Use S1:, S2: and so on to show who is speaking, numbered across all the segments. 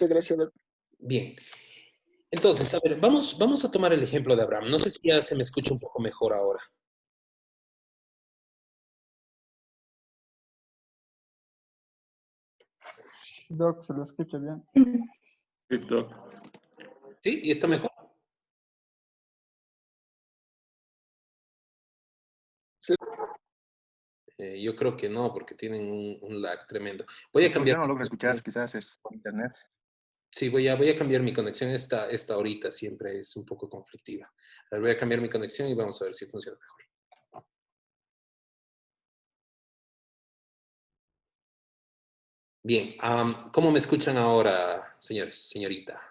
S1: Muchas gracias, doctor.
S2: Bien. Entonces, a ver, vamos a tomar el ejemplo de Abraham. No sé si ya se me escucha un poco mejor ahora.
S3: Doc, se lo escucha bien.
S2: ¿Sí? ¿Y está mejor?
S1: Sí.
S2: Yo creo que no, porque tienen un lag tremendo. Voy a cambiar.
S4: Yo no logro escuchar, quizás es por internet.
S2: Sí, voy a cambiar mi conexión. Esta ahorita siempre es un poco conflictiva. A ver, voy a cambiar mi conexión y vamos a ver si funciona mejor. Bien, ¿cómo me escuchan ahora, señores, señorita?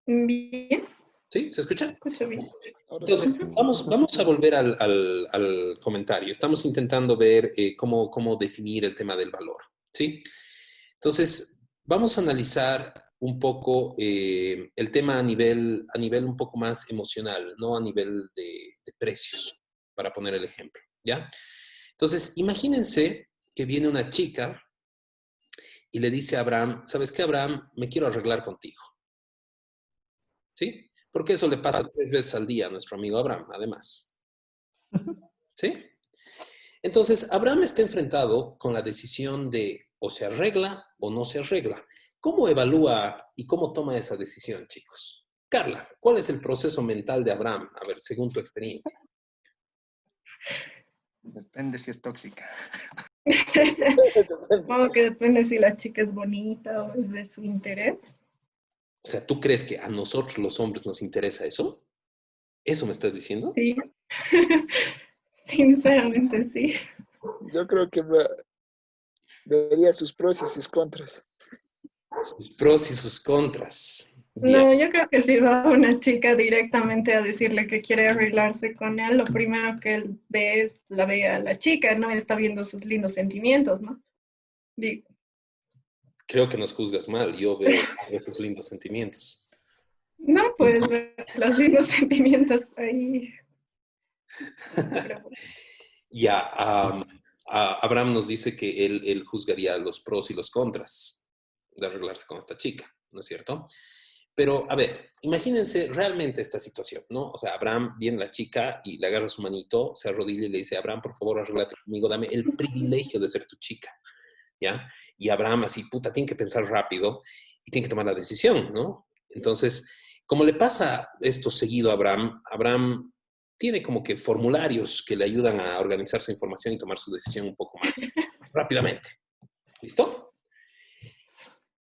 S5: Bien.
S2: ¿Sí? ¿Se escucha?
S5: Escucho bien.
S2: Entonces, vamos a volver al comentario. Estamos intentando ver cómo definir el tema del valor, ¿sí? Entonces, vamos a analizar un poco el tema a nivel un poco más emocional, no a nivel de precios, para poner el ejemplo, ¿ya? Entonces, imagínense que viene una chica y le dice a Abraham, ¿sabes qué, Abraham? Me quiero arreglar contigo, ¿sí? Porque eso le pasa 3 veces al día a nuestro amigo Abraham, además. ¿Sí? Entonces, Abraham está enfrentado con la decisión de o se arregla o no se arregla. ¿Cómo evalúa y cómo toma esa decisión, chicos? Carla, ¿cuál es el proceso mental de Abraham? A ver, según tu experiencia.
S4: Depende si es tóxica.
S5: Supongo que depende si la chica es bonita o es de su interés.
S2: O sea, ¿tú crees que a nosotros los hombres nos interesa eso? ¿Eso me estás diciendo?
S5: Sí. Sinceramente, sí.
S1: Yo creo que vería sus pros y sus contras.
S2: Sus pros y sus contras. Bien.
S5: No, yo creo que si va una chica directamente a decirle que quiere arreglarse con él, lo primero que él ve es la ve a la chica, no está viendo sus lindos sentimientos, ¿no? Digo,
S2: Creo que nos juzgas mal. Yo veo esos lindos sentimientos.
S5: no, pues los lindos sentimientos ahí.
S2: Ya, Abraham nos dice que él juzgaría los pros y los contras de arreglarse con esta chica, ¿no es cierto? Pero, a ver, imagínense realmente esta situación, ¿no? O sea, Abraham viene la chica y le agarra su manito, se arrodilla y le dice, Abraham, por favor, arréglate conmigo, dame el privilegio de ser tu chica, ¿ya? Y Abraham así, puta, tiene que pensar rápido y tiene que tomar la decisión, ¿no? Entonces, como le pasa esto seguido a Abraham tiene como que formularios que le ayudan a organizar su información y tomar su decisión un poco más rápidamente. ¿Listo?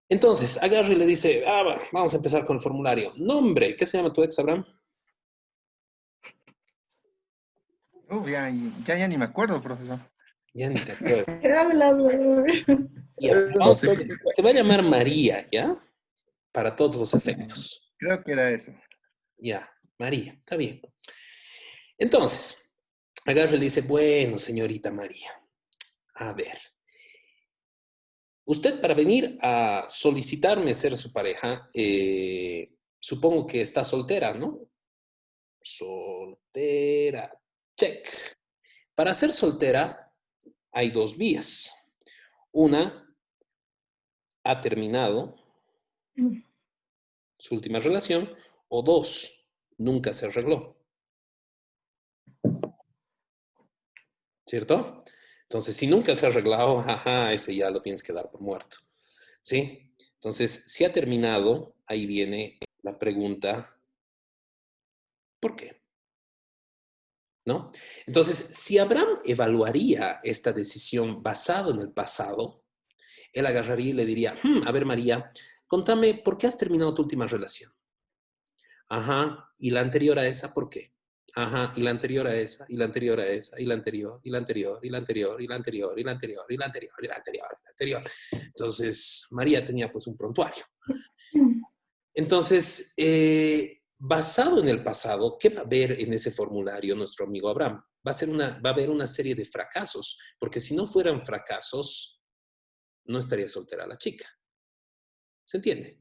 S2: Entonces, agarra y le dice, vamos a empezar con el formulario. Nombre, ¿qué se llama tu ex, Abraham?
S4: Ya ni me acuerdo, profesor.
S2: Ya ni te acuerdo.
S5: ¿Qué hablador?
S2: Ya, se va a llamar María, ¿ya? Para todos los efectos.
S4: Creo que era eso.
S2: Ya, María, está bien. Entonces, agarra y le dice, bueno, señorita María, a ver, usted para venir a solicitarme ser su pareja, supongo que está soltera, ¿no? Soltera, check. Para ser soltera hay 2 vías. Una, ha terminado su última relación, o 2, nunca se arregló. ¿Cierto? Entonces, si nunca se ha arreglado, ajá, ese ya lo tienes que dar por muerto. ¿Sí? Entonces, si ha terminado, ahí viene la pregunta, ¿por qué? ¿No? Entonces, si Abraham evaluaría esta decisión basado en el pasado, él agarraría y le diría, a ver, María, contame, ¿por qué has terminado tu última relación? Ajá, y la anterior a esa, ¿por qué? Ajá, y la anterior a esa, y la anterior a esa, y la anterior, y la anterior, y la anterior, y la anterior, y la anterior, y la anterior, y la anterior, y la anterior. Entonces, María tenía pues un prontuario. Entonces, basado en el pasado, ¿qué va a ver en ese formulario nuestro amigo Abraham? Va a haber una serie de fracasos, porque si no fueran fracasos, no estaría soltera la chica. ¿Se entiende?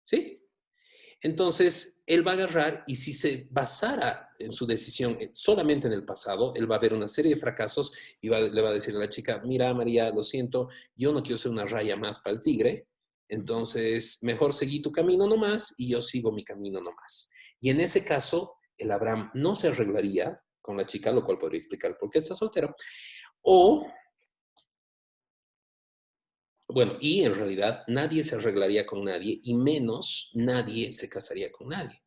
S2: ¿Sí? Entonces, él va a agarrar y si se basara en su decisión solamente en el pasado, él va a ver una serie de fracasos y le va a decir a la chica, mira María, lo siento, yo no quiero ser una raya más para el tigre, entonces mejor seguí tu camino nomás y yo sigo mi camino nomás. Y en ese caso, el Abraham no se arreglaría con la chica, lo cual podría explicar por qué está soltero, o, bueno, y en realidad nadie se arreglaría con nadie y menos nadie se casaría con nadie.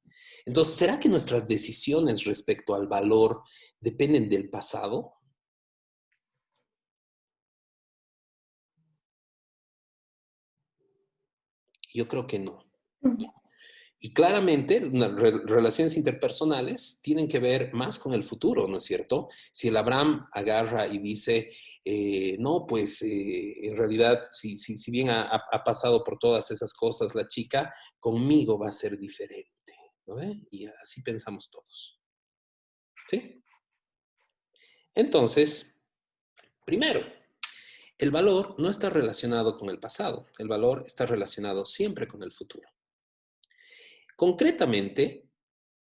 S2: Entonces, ¿será que nuestras decisiones respecto al valor dependen del pasado? Yo creo que no. Y claramente, relaciones interpersonales tienen que ver más con el futuro, ¿no es cierto? Si el Abraham agarra y dice, no, pues en realidad, si bien ha pasado por todas esas cosas la chica, conmigo va a ser diferente, ¿no ve? Y así pensamos todos. ¿Sí? Entonces, primero, el valor no está relacionado con el pasado. El valor está relacionado siempre con el futuro. Concretamente,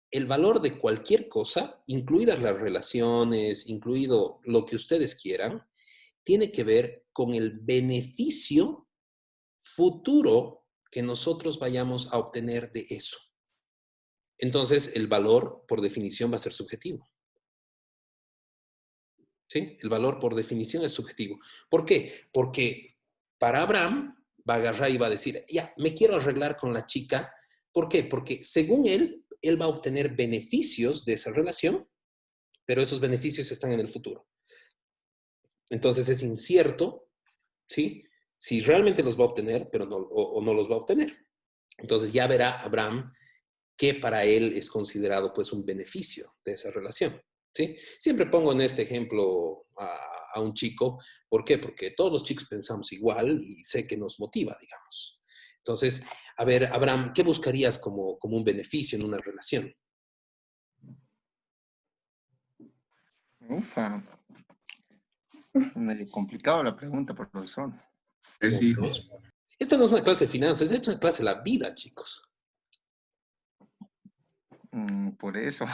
S2: el valor de cualquier cosa, incluidas las relaciones, incluido lo que ustedes quieran, tiene que ver con el beneficio futuro que nosotros vayamos a obtener de eso. Entonces, el valor, por definición, va a ser subjetivo. ¿Sí? El valor, por definición, es subjetivo. ¿Por qué? Porque para Abraham va a agarrar y va a decir, ya, me quiero arreglar con la chica. ¿Por qué? Porque según él va a obtener beneficios de esa relación, pero esos beneficios están en el futuro. Entonces es incierto, ¿sí? Si realmente los va a obtener, pero no, o no los va a obtener. Entonces ya verá Abraham que para él es considerado pues un beneficio de esa relación, ¿sí? Siempre pongo en este ejemplo a un chico. ¿Por qué? Porque todos los chicos pensamos igual y sé que nos motiva, digamos. Entonces, a ver, Abraham, ¿qué buscarías como un beneficio en una relación?
S4: Ufa. Medio complicado la pregunta, profesor.
S6: 3 hijos.
S2: Esta no es una clase de finanzas, esta es una clase de la vida, chicos.
S4: Por eso.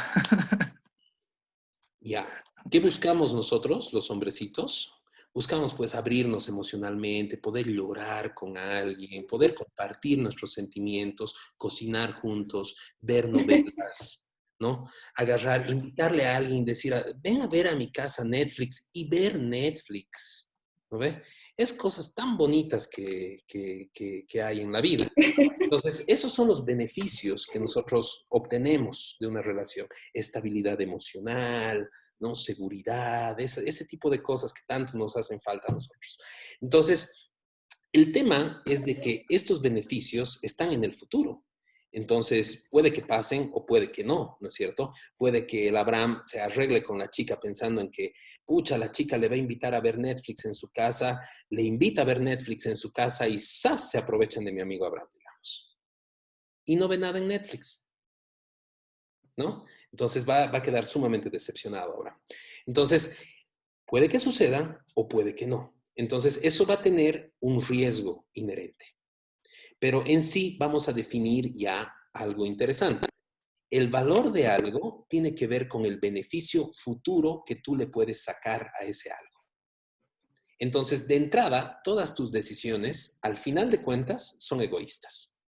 S2: Ya. ¿Qué buscamos nosotros, los hombrecitos? Buscamos pues abrirnos emocionalmente, poder llorar con alguien, poder compartir nuestros sentimientos, cocinar juntos, ver novelas, ¿no? Agarrar, invitarle a alguien, decir, ven a ver a mi casa Netflix y ver Netflix, ¿no ve? Es cosas tan bonitas que hay en la vida. Entonces, esos son los beneficios que nosotros obtenemos de una relación. Estabilidad emocional, ¿no? Seguridad, ese tipo de cosas que tanto nos hacen falta a nosotros. Entonces, el tema es de que estos beneficios están en el futuro. Entonces, puede que pasen o puede que no, ¿no es cierto? Puede que el Abraham se arregle con la chica pensando en que, pucha, la chica le va a invitar a ver Netflix en su casa, le invita a ver Netflix en su casa y ¡zas! Se aprovechan de mi amigo Abraham, digamos. Y no ve nada en Netflix, ¿no? Entonces va a quedar sumamente decepcionado ahora. Entonces, puede que suceda o puede que no. Entonces, eso va a tener un riesgo inherente. Pero en sí vamos a definir ya algo interesante. El valor de algo tiene que ver con el beneficio futuro que tú le puedes sacar a ese algo. Entonces, de entrada, todas tus decisiones, al final de cuentas, son egoístas.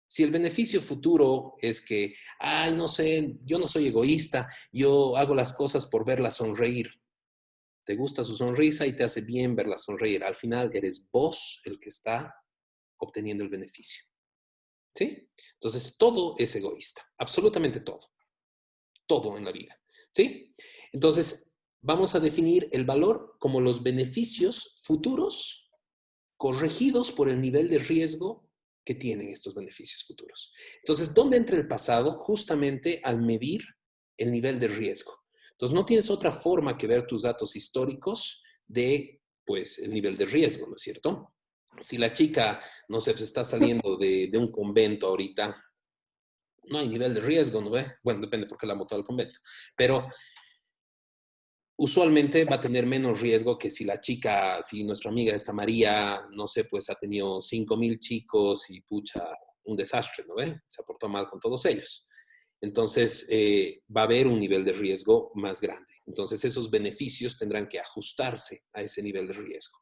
S2: Si el beneficio futuro es que, ay, no sé, yo no soy egoísta, yo hago las cosas por verla sonreír. Te gusta su sonrisa y te hace bien verla sonreír. Al final eres vos el que está obteniendo el beneficio. ¿Sí? Entonces, todo es egoísta, absolutamente todo. Todo en la vida. ¿Sí? Entonces, vamos a definir el valor como los beneficios futuros corregidos por el nivel de riesgo que tienen estos beneficios futuros. Entonces, ¿dónde entra el pasado? Justamente al medir el nivel de riesgo. Entonces, no tienes otra forma que ver tus datos históricos de, pues, el nivel de riesgo, ¿no es cierto? Si la chica, no sé, pues está saliendo de un convento ahorita, no hay nivel de riesgo, ¿no ve? Bueno, depende porque la botó al convento. Pero usualmente va a tener menos riesgo que si la chica, si nuestra amiga esta María, no sé, pues ha tenido 5,000 chicos y pucha, un desastre, ¿no ve? Se portó mal con todos ellos. entonces va a haber un nivel de riesgo más grande. Entonces esos beneficios tendrán que ajustarse a ese nivel de riesgo.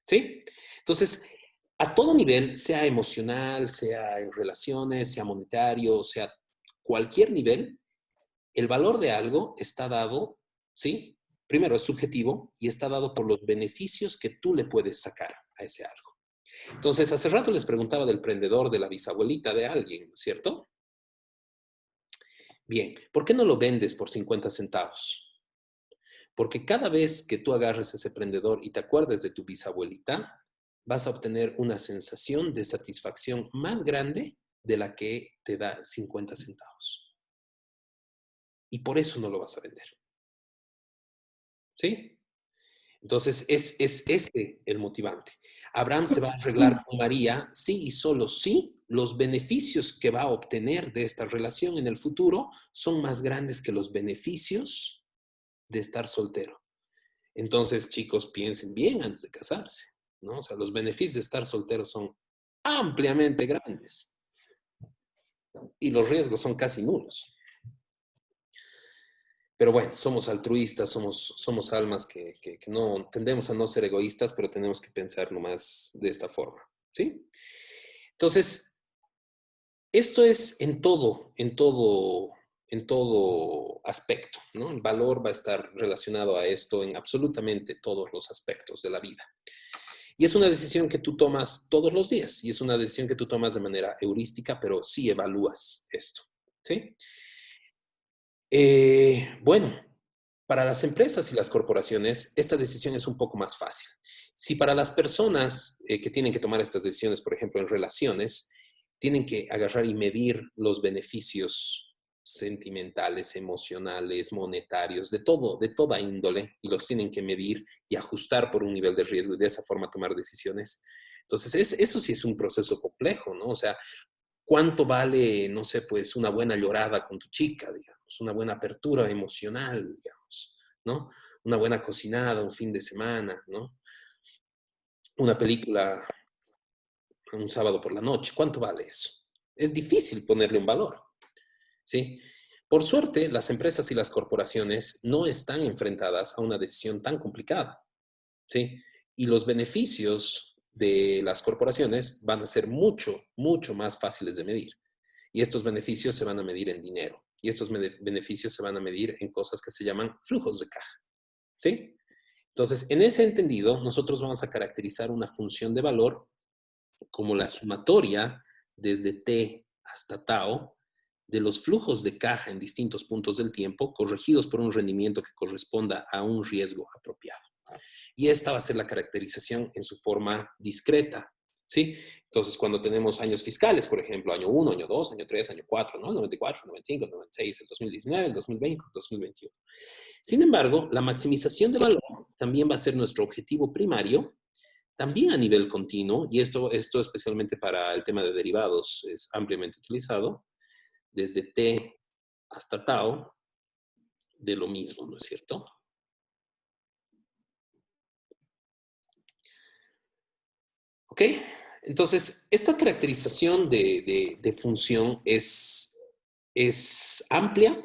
S2: ¿Sí? Entonces, a todo nivel, sea emocional, sea en relaciones, sea monetario, sea cualquier nivel, el valor de algo está dado, ¿sí? Primero es subjetivo y está dado por los beneficios que tú le puedes sacar a ese algo. Entonces, hace rato les preguntaba del prendedor de la bisabuelita de alguien, ¿cierto? Bien, ¿por qué no lo vendes por 50 centavos? Porque cada vez que tú agarres ese prendedor y te acuerdes de tu bisabuelita, vas a obtener una sensación de satisfacción más grande de la que te da 50 centavos. Y por eso no lo vas a vender. ¿Sí? Entonces, es este el motivante. Abraham se va a arreglar con María sí y solo sí los beneficios que va a obtener de esta relación en el futuro son más grandes que los beneficios de estar soltero. Entonces, chicos, piensen bien antes de casarse, ¿no? O sea, los beneficios de estar soltero son ampliamente grandes y los riesgos son casi nulos. Pero bueno, somos altruistas, somos almas que no tendemos a no ser egoístas, pero tenemos que pensar nomás de esta forma, ¿sí? Entonces, esto es en todo aspecto, ¿no? El valor va a estar relacionado a esto en absolutamente todos los aspectos de la vida. Y es una decisión que tú tomas todos los días y es una decisión que tú tomas de manera heurística, pero sí evalúas esto, ¿sí? Bueno, para las empresas y las corporaciones, esta decisión es un poco más fácil. Si para las personas que tienen que tomar estas decisiones, por ejemplo, en relaciones, tienen que agarrar y medir los beneficios sentimentales, emocionales, monetarios, de toda índole, y los tienen que medir y ajustar por un nivel de riesgo y de esa forma tomar decisiones. Entonces, eso sí es un proceso complejo, ¿no? O sea, ¿cuánto vale, no sé, pues una buena llorada con tu chica, digamos, una buena apertura emocional, digamos, ¿no? Una buena cocinada, un fin de semana, ¿no? Una película un sábado por la noche, ¿cuánto vale eso? Es difícil ponerle un valor, ¿sí? Por suerte, las empresas y las corporaciones no están enfrentadas a una decisión tan complicada, ¿sí? Y los beneficios de las corporaciones van a ser mucho, mucho más fáciles de medir. Y estos beneficios se van a medir en dinero. Y estos beneficios se van a medir en cosas que se llaman flujos de caja. ¿Sí? Entonces, en ese entendido, nosotros vamos a caracterizar una función de valor como la sumatoria desde T hasta tau de los flujos de caja en distintos puntos del tiempo corregidos por un rendimiento que corresponda a un riesgo apropiado. Y esta va a ser la caracterización en su forma discreta, ¿sí? Entonces, cuando tenemos años fiscales, por ejemplo, año 1, año 2, año 3, año 4, ¿no? 94, 95, 96, el 2019, el 2020, el 2021. Sin embargo, la maximización de valor también va a ser nuestro objetivo primario, también a nivel continuo, y esto especialmente para el tema de derivados es ampliamente utilizado, desde T hasta tau, de lo mismo, ¿no es cierto? ¿Ok? Entonces, esta caracterización de función es amplia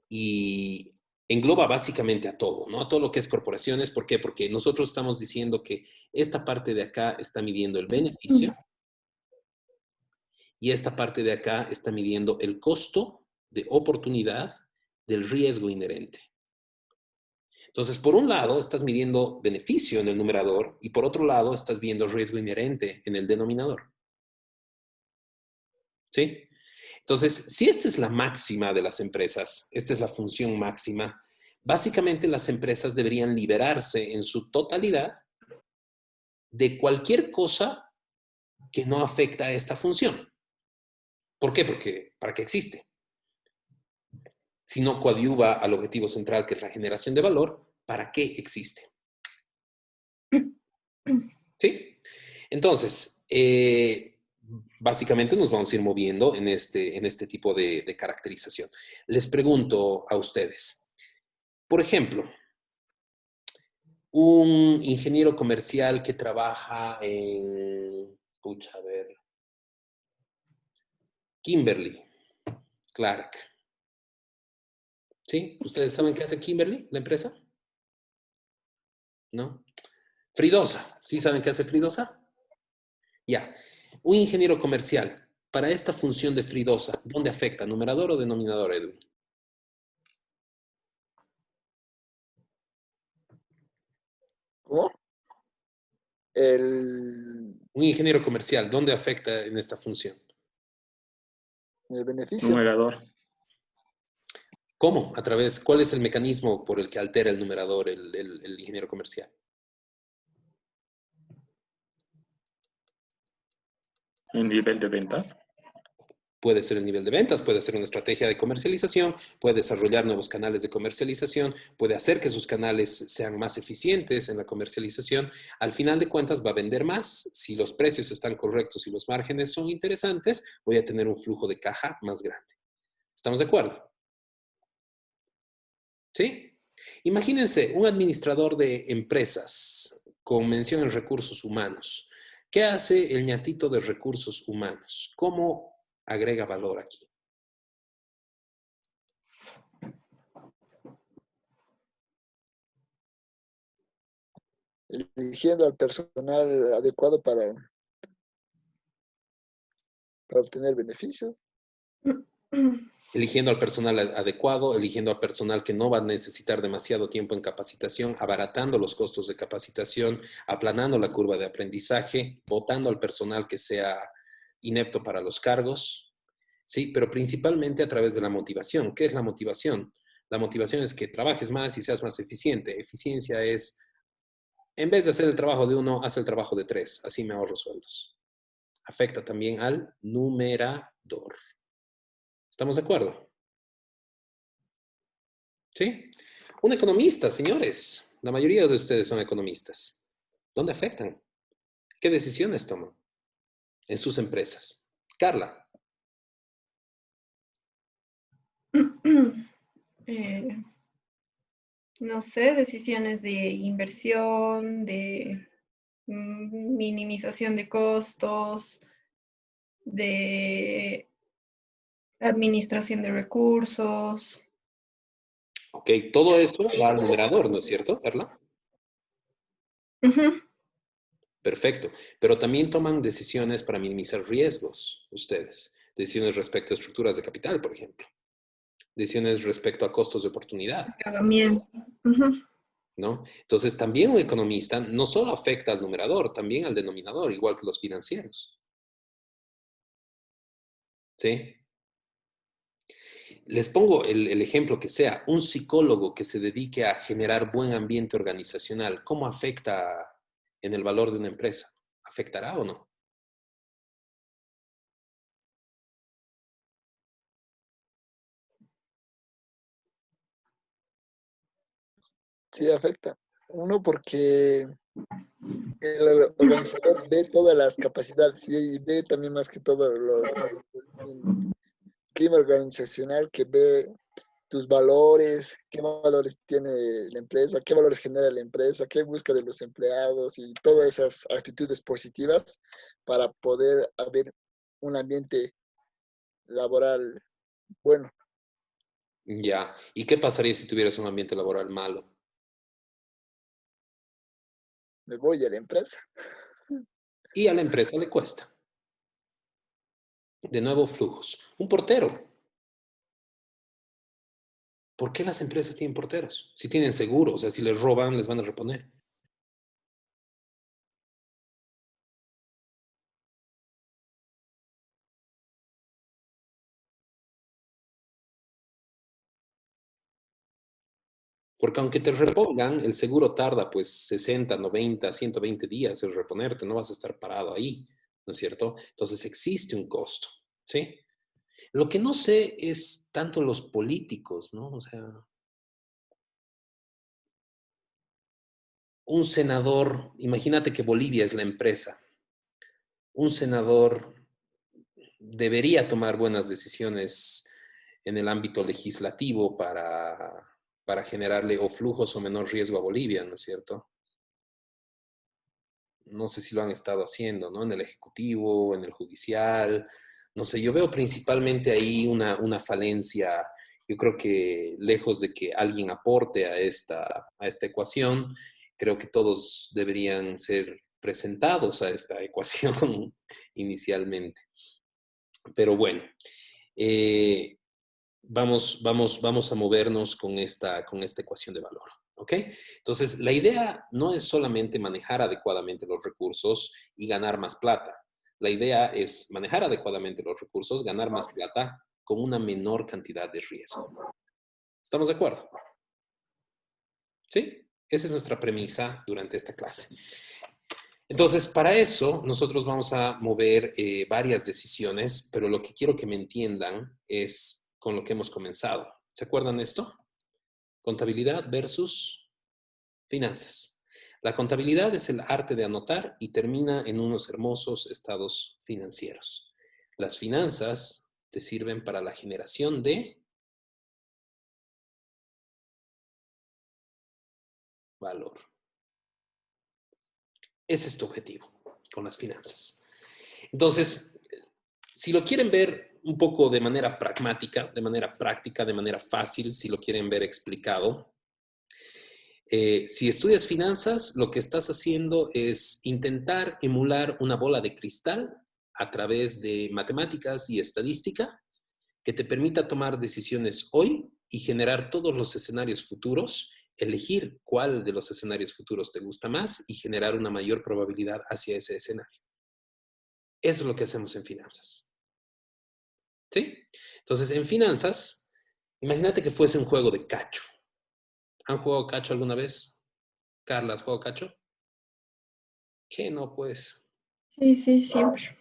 S2: y engloba básicamente a todo, ¿no? A todo lo que es corporaciones. ¿Por qué? Porque nosotros estamos diciendo que esta parte de acá está midiendo el beneficio y esta parte de acá está midiendo el costo de oportunidad del riesgo inherente. Entonces, por un lado, estás midiendo beneficio en el numerador y por otro lado, estás viendo riesgo inherente en el denominador. ¿Sí? Entonces, si esta es la máxima de las empresas, esta es la función máxima, básicamente las empresas deberían liberarse en su totalidad de cualquier cosa que no afecta a esta función. ¿Por qué? Porque ¿para qué existe? Si no coadyuva al objetivo central, que es la generación de valor, ¿para qué existe? ¿Sí? Entonces, básicamente nos vamos a ir moviendo en este tipo de caracterización. Les pregunto a ustedes, por ejemplo, un ingeniero comercial que trabaja en, Kimberly, Clark. ¿Sí? ¿Ustedes saben qué hace Kimberly, la empresa? ¿No? Fridosa. ¿Sí saben qué hace Fridosa? Ya. Un ingeniero comercial, para esta función de Fridosa, ¿dónde afecta? ¿Numerador o denominador, Edwin?
S1: ¿Cómo? El,
S2: Un ingeniero comercial, ¿dónde afecta en esta función?
S1: el beneficio.
S3: Numerador.
S2: ¿Cómo? ¿Cuál es el mecanismo por el que altera el numerador el ingeniero comercial?
S3: El nivel de ventas.
S2: Puede ser el nivel de ventas, puede ser una estrategia de comercialización, puede desarrollar nuevos canales de comercialización, puede hacer que sus canales sean más eficientes en la comercialización. Al final de cuentas va a vender más. Si los precios están correctos y los márgenes son interesantes, voy a tener un flujo de caja más grande. ¿Estamos de acuerdo? ¿Sí? Imagínense un administrador de empresas con mención en recursos humanos. ¿Qué hace el ñatito de recursos humanos? ¿Cómo agrega valor aquí?
S1: Eligiendo al personal adecuado para obtener beneficios.
S2: Eligiendo al personal adecuado, eligiendo al personal que no va a necesitar demasiado tiempo en capacitación, abaratando los costos de capacitación, aplanando la curva de aprendizaje, votando al personal que sea inepto para los cargos, ¿sí? Pero principalmente a través de la motivación. ¿Qué es la motivación? La motivación es que trabajes más y seas más eficiente. Eficiencia es, en vez de hacer el trabajo de uno, haz el trabajo de tres. Así me ahorro sueldos. Afecta también al numerador. ¿Estamos de acuerdo? ¿Sí? Un economista, señores. La mayoría de ustedes son economistas. ¿Dónde afectan? ¿Qué decisiones toman en sus empresas? Carla.
S5: Eh, no sé, decisiones de inversión, de minimización de costos, de administración de recursos.
S2: Ok, todo esto va al numerador, ¿no es cierto, Carla?
S5: Ujú.
S2: Perfecto. Pero también toman decisiones para minimizar riesgos, ustedes. Decisiones respecto a estructuras de capital, por ejemplo. Decisiones respecto a costos de oportunidad,
S5: Acabamiento. Ujú.
S2: ¿no? Entonces, también un economista no solo afecta al numerador, también al denominador, igual que los financieros. ¿Sí? Les pongo el ejemplo que sea, un psicólogo que se dedique a generar buen ambiente organizacional, ¿cómo afecta en el valor de una empresa? ¿Afectará o no?
S1: Sí, afecta. Uno, porque el organizador ve todas las capacidades y ve también más que todo el clima organizacional, que ve tus valores, qué valores tiene la empresa, qué valores genera la empresa, qué busca de los empleados y todas esas actitudes positivas para poder haber un ambiente laboral bueno.
S2: Ya. ¿Y qué pasaría si tuvieras un ambiente laboral malo?
S1: Me voy a la empresa.
S2: Y a la empresa le cuesta. De nuevo, flujos. Un portero. ¿Por qué las empresas tienen porteros? Si tienen seguro, o sea, si les roban, les van a reponer. Porque aunque te repongan, el seguro tarda pues 60, 90, 120 días en reponerte, no vas a estar parado ahí, ¿no es cierto? Entonces existe un costo, ¿sí? Lo que no sé es tanto los políticos, ¿no? O sea, un senador, imagínate que Bolivia es la empresa, un senador debería tomar buenas decisiones en el ámbito legislativo para generarle o flujos o menor riesgo a Bolivia, ¿no es cierto? No sé si lo han estado haciendo, ¿no? En el ejecutivo, en el judicial, no sé, yo veo principalmente ahí una falencia. Yo creo que lejos de que alguien aporte a esta ecuación, creo que todos deberían ser presentados a esta ecuación inicialmente. Pero bueno, vamos a movernos con esta ecuación de valor. ¿Ok? Entonces, la idea no es solamente manejar adecuadamente los recursos y ganar más plata. La idea es manejar adecuadamente los recursos, ganar más plata con una menor cantidad de riesgo. ¿Estamos de acuerdo? ¿Sí? Esa es nuestra premisa durante esta clase. Entonces, para eso, nosotros vamos a mover varias decisiones, pero lo que quiero que me entiendan es con lo que hemos comenzado. ¿Se acuerdan de esto? Contabilidad versus finanzas. La contabilidad es el arte de anotar y termina en unos hermosos estados financieros. Las finanzas te sirven para la generación de valor. Ese es tu objetivo con las finanzas. Entonces, si lo quieren ver un poco de manera pragmática, de manera práctica, de manera fácil, si lo quieren ver explicado, si estudias finanzas, lo que estás haciendo es intentar emular una bola de cristal a través de matemáticas y estadística que te permita tomar decisiones hoy y generar todos los escenarios futuros, elegir cuál de los escenarios futuros te gusta más y generar una mayor probabilidad hacia ese escenario. Eso es lo que hacemos en finanzas. ¿Sí? Entonces, en finanzas, imagínate que fuese un juego de cacho. ¿Han jugado cacho alguna vez? Carla, ¿has jugado cacho? ¿Qué no, pues?
S5: Sí, siempre.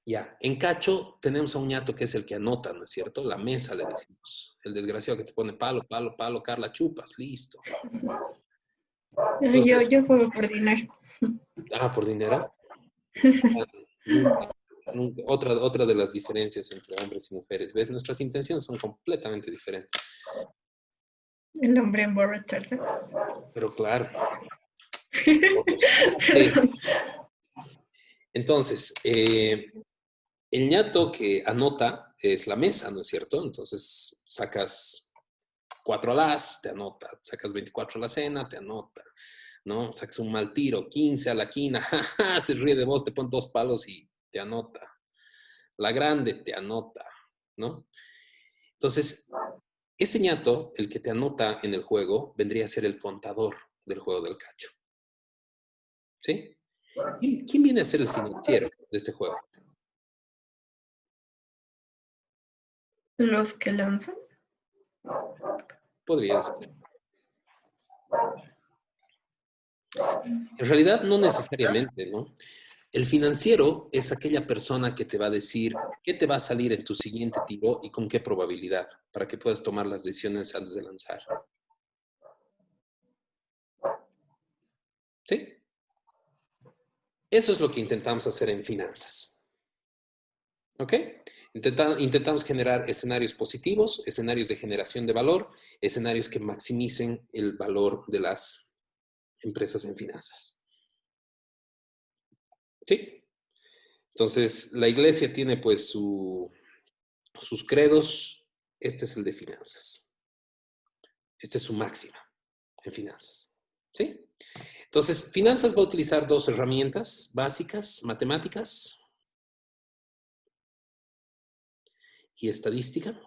S2: Ya, en cacho tenemos a un ñato que es el que anota, ¿no es cierto? La mesa le decimos. El desgraciado que te pone palo, palo, palo, Carla, chupas, listo. Entonces,
S5: Yo juego por dinero.
S2: ¿por dinero? Nunca, nunca. Otra de las diferencias entre hombres y mujeres, ¿ves? Nuestras intenciones son completamente diferentes.
S5: El hombre emborracharse.
S2: Pero claro, por los hombres. Entonces, el ñato que anota es la mesa, ¿no es cierto? Entonces, sacas 4 al as, te anota. Sacas 24 a la cena, te anota. ¿No? Sacas un mal tiro, 15 a la quina, jaja, se ríe de vos, te pone 2 palos y te anota. La grande te anota, ¿no? Entonces, ese ñato, el que te anota en el juego, vendría a ser el contador del juego del cacho. ¿Sí? ¿Quién viene a ser el financiero de este juego?
S5: Los que lanzan.
S2: Podría ser. En realidad, no necesariamente, ¿no? El financiero es aquella persona que te va a decir qué te va a salir en tu siguiente tiro y con qué probabilidad, para que puedas tomar las decisiones antes de lanzar. ¿Sí? Eso es lo que intentamos hacer en finanzas. ¿Ok? Intentamos generar escenarios positivos, escenarios de generación de valor, escenarios que maximicen el valor de las empresas en finanzas. ¿Sí? Entonces, la iglesia tiene pues sus credos. Este es el de finanzas. Esta es su máxima en finanzas. ¿Sí? Entonces, finanzas va a utilizar 2 herramientas básicas, matemáticas y estadística,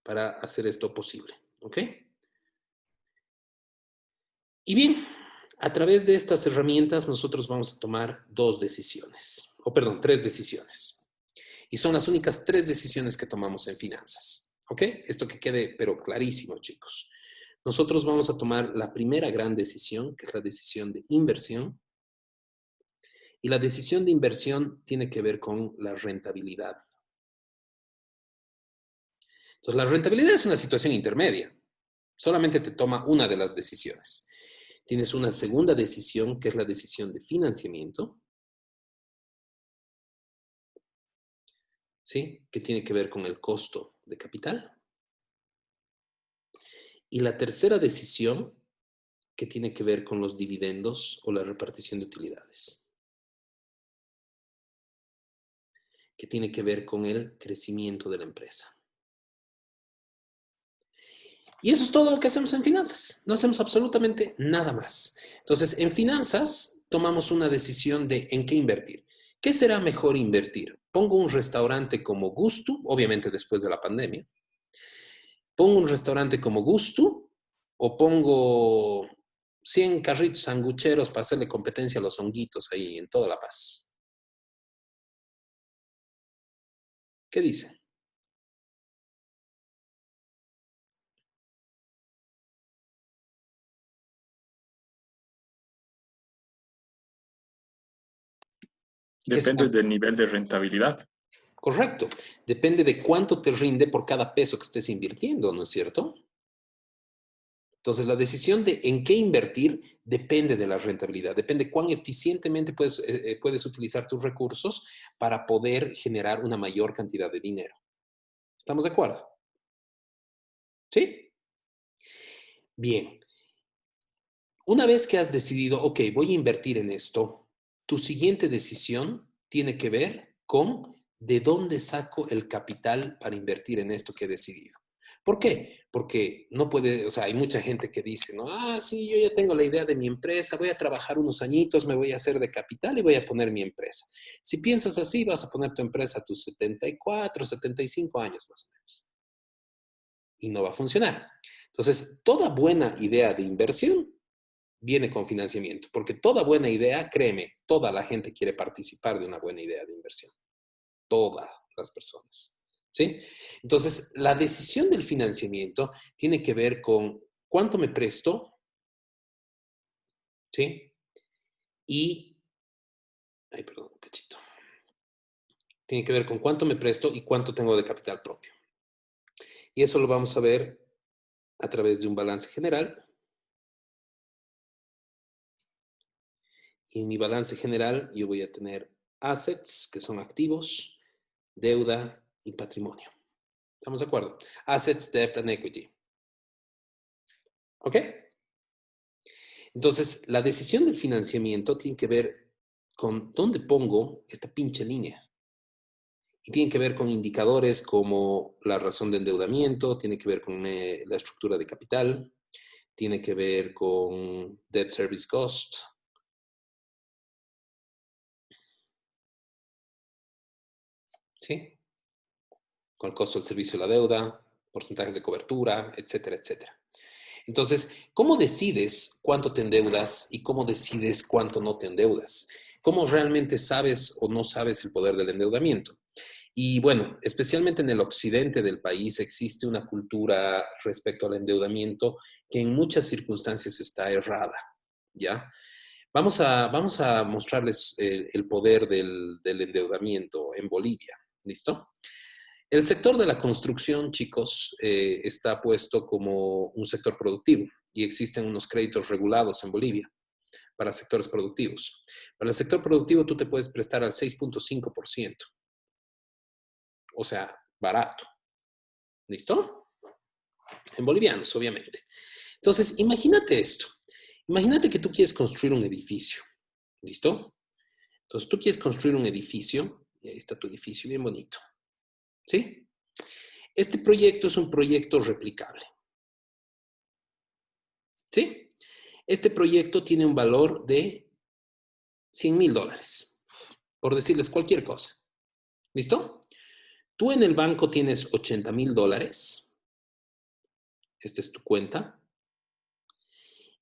S2: para hacer esto posible. ¿Ok? Y bien, a través de estas herramientas nosotros vamos a tomar 2 decisiones, o perdón, 3 decisiones. Y son las únicas 3 decisiones que tomamos en finanzas. ¿Ok? Esto que quede, pero clarísimo, chicos. Nosotros vamos a tomar la primera gran decisión, que es la decisión de inversión. Y la decisión de inversión tiene que ver con la rentabilidad. Entonces, la rentabilidad es una situación intermedia. Solamente te toma una de las decisiones. Tienes una segunda decisión, que es la decisión de financiamiento, ¿sí? Que tiene que ver con el costo de capital. Y la tercera decisión, que tiene que ver con los dividendos o la repartición de utilidades. que tiene que ver con el crecimiento de la empresa. Y eso es todo lo que hacemos en finanzas. No hacemos absolutamente nada más. Entonces, en finanzas tomamos una decisión de en qué invertir. ¿Qué será mejor invertir? ¿Pongo un restaurante como Gusto, obviamente después de la pandemia? ¿Pongo un restaurante como Gusto o pongo 100 carritos sangucheros para hacerle competencia a los honguitos ahí en toda La Paz? ¿Qué dice? ¿Qué
S3: Depende
S2: será?
S3: del nivel de rentabilidad.
S2: Correcto. Depende de cuánto te rinde por cada peso que estés invirtiendo, ¿no es cierto? Entonces, la decisión de en qué invertir depende de la rentabilidad, depende cuán eficientemente puedes utilizar tus recursos para poder generar una mayor cantidad de dinero. ¿Estamos de acuerdo? ¿Sí? Bien. Una vez que has decidido, ok, voy a invertir en esto, tu siguiente decisión tiene que ver con de dónde saco el capital para invertir en esto que he decidido. ¿Por qué? Porque no puede, o sea, hay mucha gente que dice, no, sí, yo ya tengo la idea de mi empresa, voy a trabajar unos añitos, me voy a hacer de capital y voy a poner mi empresa. Si piensas así, vas a poner tu empresa a tus 74, 75 años más o menos. Y no va a funcionar. Entonces, toda buena idea de inversión viene con financiamiento, porque toda buena idea, créeme, toda la gente quiere participar de una buena idea de inversión. Todas las personas. ¿Sí? Entonces, la decisión del financiamiento tiene que ver con cuánto me presto, ¿sí? Y, ay, perdón, un cachito. Tiene que ver con cuánto me presto y cuánto tengo de capital propio. Y eso lo vamos a ver a través de un balance general. Y en mi balance general yo voy a tener assets, que son activos, deuda y patrimonio. ¿Estamos de acuerdo? Assets, debt and equity. ¿Ok? Entonces, la decisión del financiamiento tiene que ver con dónde pongo esta pinche línea. Y tiene que ver con indicadores como la razón de endeudamiento, tiene que ver con la estructura de capital, tiene que ver con debt service cost. ¿Sí? Con el costo del servicio de la deuda, porcentajes de cobertura, etcétera, etcétera. Entonces, ¿cómo decides cuánto te endeudas y cómo decides cuánto no te endeudas? ¿Cómo realmente sabes o no sabes el poder del endeudamiento? Y bueno, especialmente en el occidente del país existe una cultura respecto al endeudamiento que en muchas circunstancias está errada, ¿ya? Vamos a mostrarles el poder del endeudamiento en Bolivia, ¿listo? El sector de la construcción, chicos, está puesto como un sector productivo y existen unos créditos regulados en Bolivia para sectores productivos. Para el sector productivo tú te puedes prestar al 6.5%, o sea, barato. ¿Listo? En bolivianos, obviamente. Entonces, imagínate esto. Imagínate que tú quieres construir un edificio. ¿Listo? Entonces, tú quieres construir un edificio y ahí está tu edificio bien bonito. ¿Sí? Este proyecto es un proyecto replicable. ¿Sí? Este proyecto tiene un valor de $100,000, por decirles cualquier cosa. ¿Listo? Tú en el banco tienes $80,000. Esta es tu cuenta.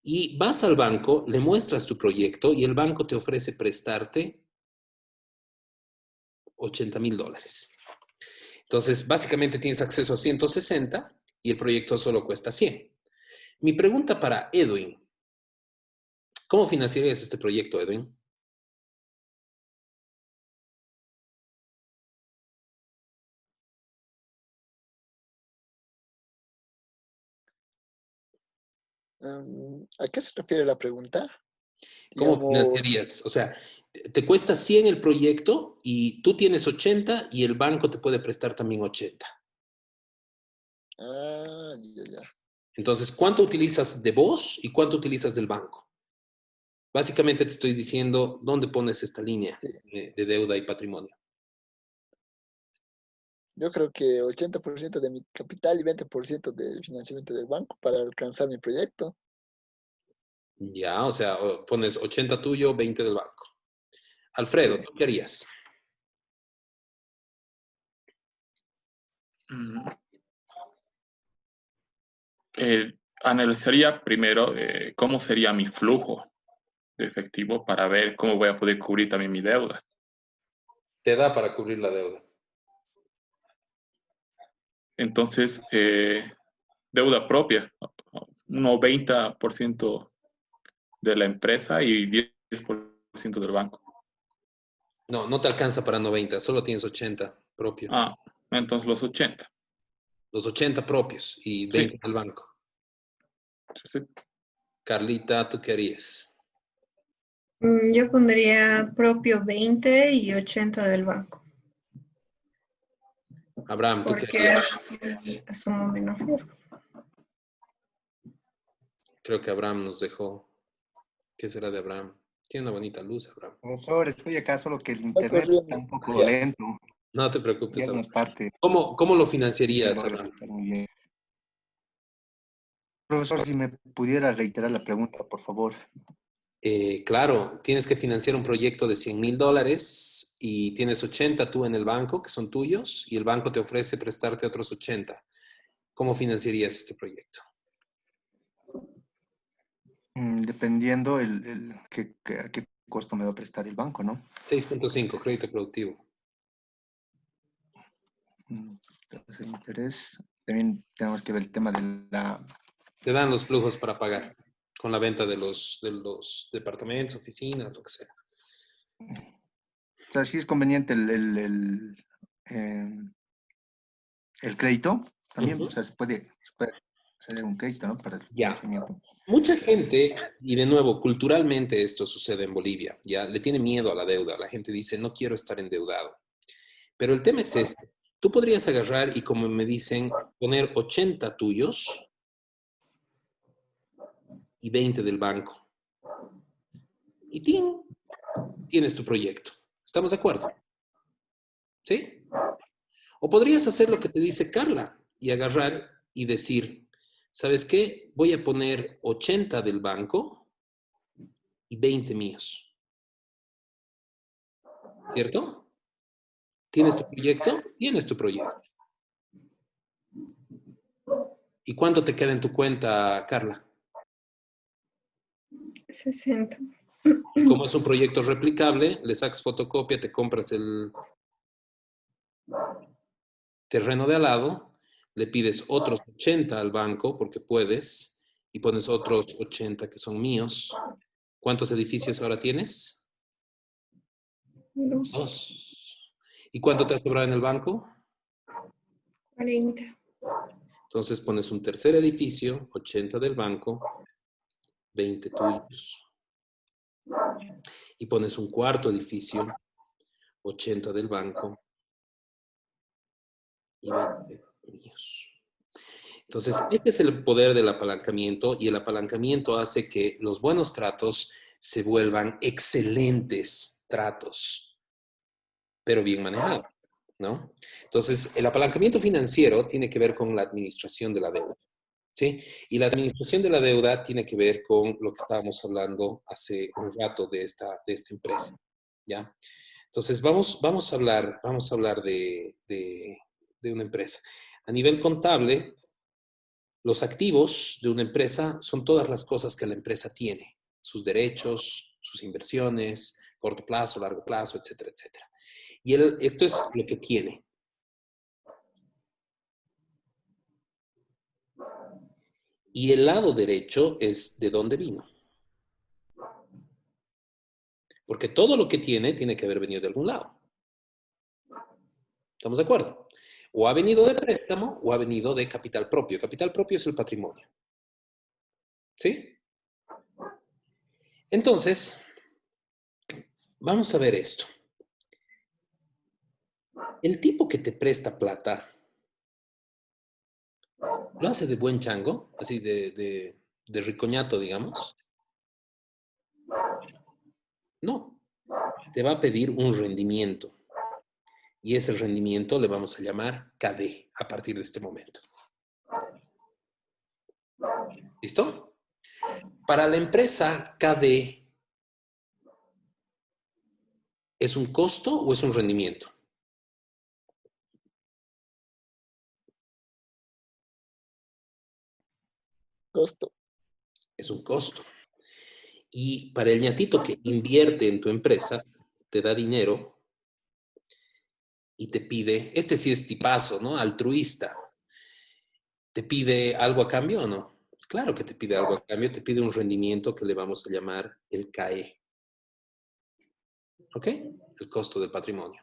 S2: Y vas al banco, le muestras tu proyecto y el banco te ofrece prestarte $80,000. Entonces, básicamente tienes acceso a 160 y el proyecto solo cuesta 100. Mi pregunta para Edwin, ¿cómo financiarías este proyecto, Edwin?
S1: ¿A qué se refiere la pregunta?
S2: ¿Cómo
S1: Digamos,
S2: financiarías? O sea, te cuesta 100 el proyecto y tú tienes 80 y el banco te puede prestar también 80.
S1: ya.
S2: Entonces, ¿cuánto utilizas de vos y cuánto utilizas del banco? Básicamente te estoy diciendo dónde pones esta línea
S1: Sí.
S2: de deuda y patrimonio.
S1: Yo creo que 80% de mi capital y 20% del financiamiento del banco para alcanzar mi proyecto.
S2: Ya, o sea, pones 80 tuyo, 20 del banco. Alfredo,
S1: Sí.
S2: ¿tú qué harías?
S3: Mm, Analizaría primero cómo sería mi flujo de efectivo para ver cómo voy a poder cubrir también mi deuda.
S2: Te da para cubrir la deuda.
S3: Entonces, deuda propia, un 90% de la empresa y 10% del banco.
S2: No, no te alcanza para 90, solo tienes 80 propio.
S3: Ah, entonces los 80.
S2: Los 80 propios y
S3: Sí,
S2: 20 del banco.
S3: sí, sí.
S2: Carlita, ¿tú qué harías?
S5: Yo pondría propio 20 y 80 del banco,
S2: Abraham, ¿tú qué
S5: porque
S2: harías?
S5: así asumo menos riesgo.
S2: Creo que Abraham nos dejó. ¿Qué será de Abraham? Tiene una bonita luz, Abraham.
S4: Profesor, estoy acá, solo que el
S1: Está
S4: internet está
S1: corriendo.
S4: un poco
S1: Ya.
S4: lento
S2: No te
S4: y
S2: preocupes, Abraham.
S4: algunas partes
S2: ¿Cómo lo
S4: sí se
S2: financiarías,
S4: logra
S2: Abraham?
S4: escuchar muy bien. Profesor, si me pudiera reiterar la pregunta, por favor.
S2: Claro, tienes que financiar un proyecto de $100,000 y tienes 80 tú en el banco, que son tuyos, y el banco te ofrece prestarte otros 80. ¿Cómo financiarías este proyecto?
S4: Dependiendo a qué costo me va a prestar el banco, ¿no?
S2: 6.5, crédito productivo.
S4: Entonces, el interés, también tenemos que ver el tema de la...
S2: Te dan los flujos para pagar con la venta de los departamentos, oficinas, lo que sea.
S4: O sea, sí es conveniente el crédito también, o
S2: Ujú.
S4: sea, se puede hacer un crédito, ¿no? Para el
S2: Ya.
S4: financiamiento.
S2: Mucha gente, y de nuevo, culturalmente esto sucede en Bolivia, ya le tiene miedo a la deuda. La gente dice, no quiero estar endeudado. Pero el tema es este. Tú podrías agarrar y, como me dicen, poner 80 tuyos y 20 del banco. Y tienes tu proyecto. ¿Estamos de acuerdo? ¿Sí? O podrías hacer lo que te dice Carla y agarrar y decir, ¿sabes qué? Voy a poner 80 del banco y 20 míos. ¿Cierto? ¿Tienes tu proyecto? Tienes tu proyecto. ¿Y cuánto te queda en tu cuenta, Carla?
S5: 60.
S2: Y como es un proyecto replicable, le sacas fotocopia, te compras el terreno de al lado, le pides otros 80 al banco porque puedes y pones otros 80 que son míos. ¿Cuántos edificios ahora tienes?
S5: Dos,
S2: 2. ¿Y cuánto te ha sobrado en el banco?
S5: 40.
S2: Entonces pones un tercer edificio, 80 del banco, 20 tuyos. Y pones un cuarto edificio, 80 del banco y 20 míos. Entonces, este es el poder del apalancamiento y el apalancamiento hace que los buenos tratos se vuelvan excelentes tratos, pero bien manejados, ¿no? Entonces, el apalancamiento financiero tiene que ver con la administración de la deuda, ¿sí? Y la administración de la deuda tiene que ver con lo que estábamos hablando hace un rato de esta empresa, ¿ya? Entonces, vamos a hablar de una empresa. A nivel contable, los activos de una empresa son todas las cosas que la empresa tiene, sus derechos, sus inversiones, corto plazo, largo plazo, etcétera, etcétera. Y esto es lo que tiene. Y el lado derecho es de dónde vino. Porque todo lo que tiene que haber venido de algún lado. ¿Estamos de acuerdo? O ha venido de préstamo o ha venido de capital propio. Capital propio es el patrimonio. ¿Sí? Entonces, vamos a ver esto. El tipo que te presta plata, ¿lo hace de buen chango? Así de ricoñato, digamos. No. Te va a pedir un rendimiento. Y ese rendimiento le vamos a llamar KD a partir de este momento. ¿Listo? Para la empresa, KD ¿es un costo o es un rendimiento?
S1: Costo.
S2: Es un costo. Y para el ñatito que invierte en tu empresa, te da dinero y te pide, este sí es tipazo, ¿no? Altruista. ¿Te pide algo a cambio o no? Claro que te pide algo a cambio, te pide un rendimiento que le vamos a llamar el CAE. ¿Ok? El costo del patrimonio.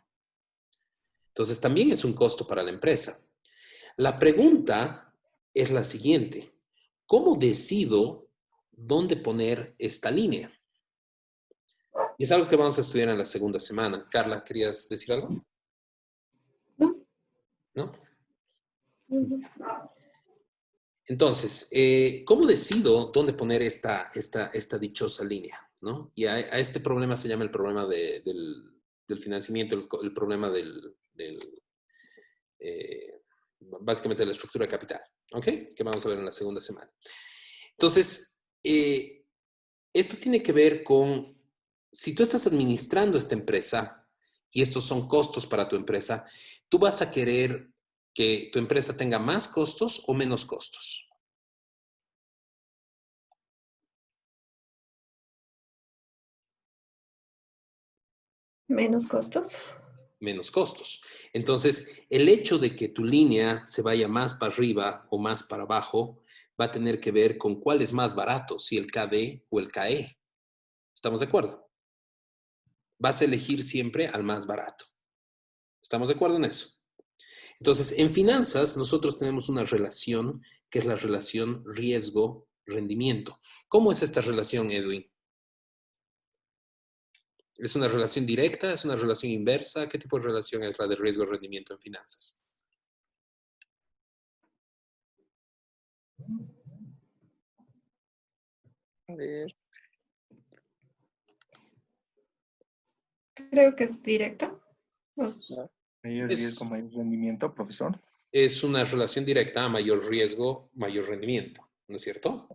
S2: Entonces también es un costo para la empresa. La pregunta es la siguiente. ¿Cómo decido dónde poner esta línea? Y es algo que vamos a estudiar en la segunda semana. Carla, ¿querías decir algo?
S5: No.
S2: ¿No?
S5: Ujú.
S2: Entonces, ¿cómo decido dónde poner esta dichosa línea? ¿No? Y a este problema se llama el problema del financiamiento, el problema básicamente de la estructura de capital. ¿Ok? Que vamos a ver en la segunda semana. Entonces, esto tiene que ver con, si tú estás administrando esta empresa y estos son costos para tu empresa, tú vas a querer que tu empresa tenga más costos o menos costos.
S5: Menos costos.
S2: Menos costos. Entonces, el hecho de que tu línea se vaya más para arriba o más para abajo va a tener que ver con cuál es más barato, si el KD o el KE. ¿Estamos de acuerdo? Vas a elegir siempre al más barato. ¿Estamos de acuerdo en eso? Entonces, en finanzas, nosotros tenemos una relación que es la relación riesgo-rendimiento. ¿Cómo es esta relación, Edwin? ¿Es una relación directa? ¿Es una relación inversa? ¿Qué tipo de relación es la de riesgo-rendimiento en finanzas?
S1: A ver,
S5: Creo que es directa.
S4: Mayor
S2: Es,
S4: riesgo, mayor rendimiento, profesor.
S2: es una relación directa a mayor riesgo, mayor rendimiento, ¿no es cierto?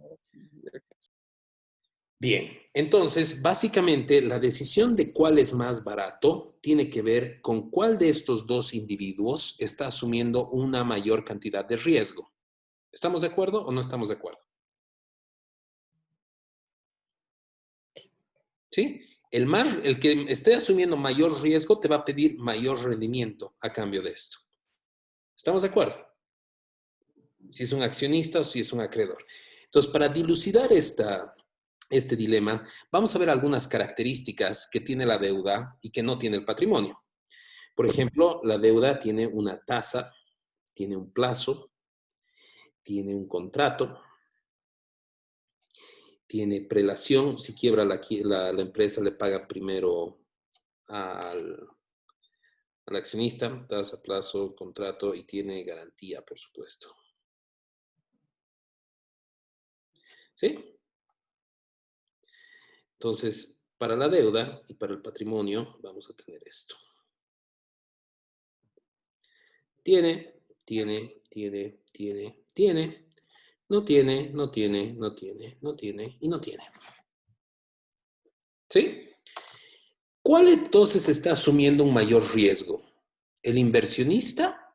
S2: Bien, entonces, básicamente, la decisión de cuál es más barato tiene que ver con cuál de estos dos individuos está asumiendo una mayor cantidad de riesgo. ¿Estamos de acuerdo o no estamos de acuerdo? ¿Sí? El que esté asumiendo mayor riesgo te va a pedir mayor rendimiento a cambio de esto. ¿Estamos de acuerdo? Si es un accionista o si es un acreedor. Entonces, para dilucidar este dilema, vamos a ver algunas características que tiene la deuda y que no tiene el patrimonio. Por ejemplo, la deuda tiene una tasa, tiene un plazo, tiene un contrato, tiene prelación. Si quiebra la empresa, le paga primero al accionista, tasa, plazo, contrato y tiene garantía, por supuesto. ¿Sí? Entonces, para la deuda y para el patrimonio vamos a tener esto. Tiene, no tiene, no tiene, no tiene, no tiene y no tiene. ¿Sí? ¿Cuál entonces está asumiendo un mayor riesgo? ¿El inversionista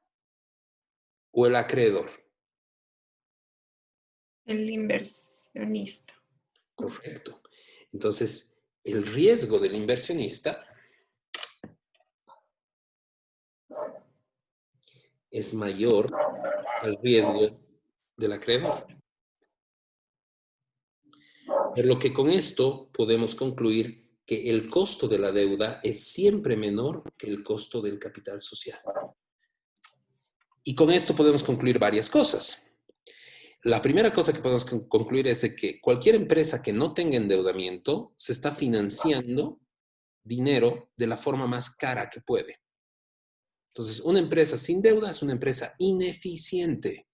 S2: o el acreedor?
S5: El inversionista.
S2: Correcto. Entonces, el riesgo del inversionista es mayor al riesgo del acreedor. Por lo que con esto podemos concluir que el costo de la deuda es siempre menor que el costo del capital social. Y con esto podemos concluir varias cosas. La primera cosa que podemos concluir es de que cualquier empresa que no tenga endeudamiento se está financiando dinero de la forma más cara que puede. Entonces, una empresa sin deuda es una empresa ineficiente.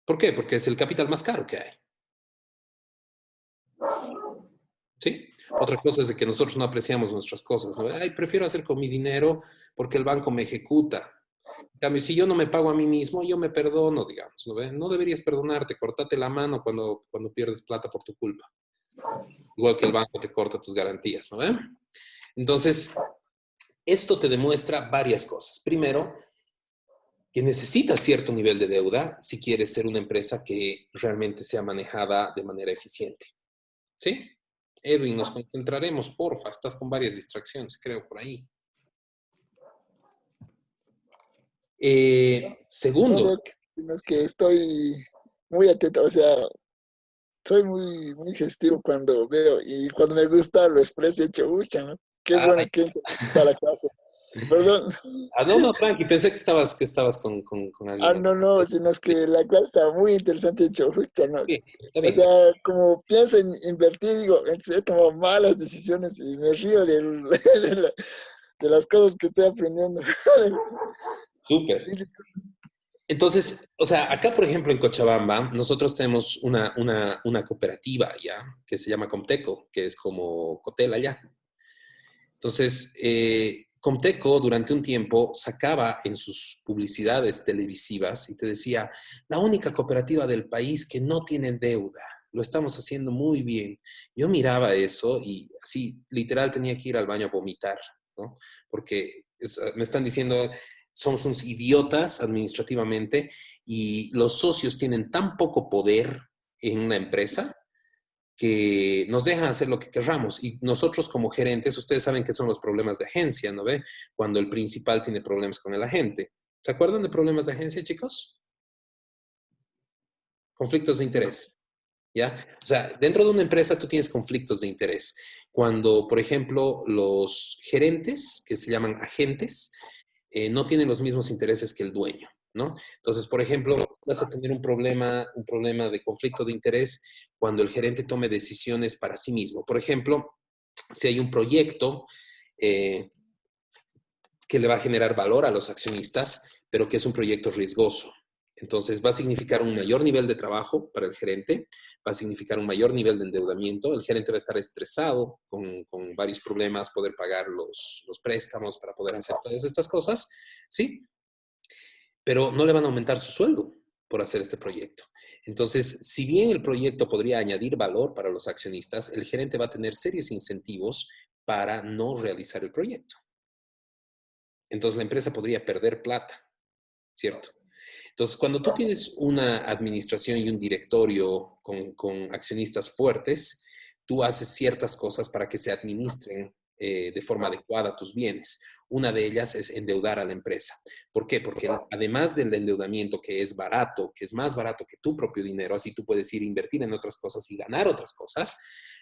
S2: ¿Por qué? Porque es el capital más caro que hay. ¿Sí? Otra cosa es de que nosotros no apreciamos nuestras cosas, ¿no? Ay, prefiero hacer con mi dinero porque el banco me ejecuta. En cambio, si yo no me pago a mí mismo, yo me perdono, digamos, ¿no ve? No deberías perdonarte, cortate la mano cuando pierdes plata por tu culpa. Igual que el banco te corta tus garantías, ¿no ve? Entonces, esto te demuestra varias cosas. Primero, que necesitas cierto nivel de deuda si quieres ser una empresa que realmente sea manejada de manera eficiente. ¿Sí? Edwin, nos concentraremos, porfa. Estás con varias distracciones, creo, por ahí.
S1: No,
S2: Segundo,
S1: Doc, sino es que estoy muy atento, o sea, soy muy gestivo cuando veo y cuando me gusta lo expreso y hecho, ucha, ¿no? Qué bueno
S2: ay,
S1: que está la clase. Perdón.
S2: no, no, tranqui, pensé que estabas con alguien más.
S1: No, sino es que la clase está muy interesante, hecho, ucha, ¿no?
S2: Sí, está
S1: O
S2: bien.
S1: sea, como pienso en invertir, digo, he tomado malas decisiones y me río de las cosas que estoy aprendiendo.
S2: Súper. Entonces, o sea, acá, por ejemplo, en Cochabamba, nosotros tenemos una cooperativa ya, que se llama Comteco, que es como Cotel allá. Entonces, Comteco durante un tiempo sacaba en sus publicidades televisivas y te decía, la única cooperativa del país que no tiene deuda, lo estamos haciendo muy bien. Yo miraba eso y así, literal, tenía que ir al baño a vomitar, ¿no? Porque me están diciendo, somos unos idiotas administrativamente y los socios tienen tan poco poder en una empresa que nos dejan hacer lo que querramos. Y nosotros como gerentes, ustedes saben que son los problemas de agencia, ¿no ve? Cuando el principal tiene problemas con el agente. ¿Se acuerdan de problemas de agencia, chicos? Conflictos de interés, ¿ya? O sea, dentro de una empresa tú tienes conflictos de interés. Cuando, por ejemplo, los gerentes, que se llaman agentes, no tienen los mismos intereses que el dueño, ¿no? Entonces, por ejemplo, vas a tener un problema de conflicto de interés cuando el gerente tome decisiones para sí mismo. Por ejemplo, si hay un proyecto eh, que le va a generar valor a los accionistas, pero que es un proyecto riesgoso. Entonces va a significar un mayor nivel de trabajo para el gerente, va a significar un mayor nivel de endeudamiento, el gerente va a estar estresado con varios problemas, poder pagar los préstamos para poder hacer todas estas cosas, ¿sí? Pero no le van a aumentar su sueldo por hacer este proyecto. Entonces, si bien el proyecto podría añadir valor para los accionistas, el gerente va a tener serios incentivos para no realizar el proyecto. Entonces, la empresa podría perder plata, ¿cierto? Entonces, cuando tú tienes una administración y un directorio con accionistas fuertes, tú haces ciertas cosas para que se administren de forma adecuada tus bienes. Una de ellas es endeudar a la empresa. ¿Por qué? Porque además del endeudamiento que es barato, que es más barato que tu propio dinero, así tú puedes ir a invertir en otras cosas y ganar otras cosas,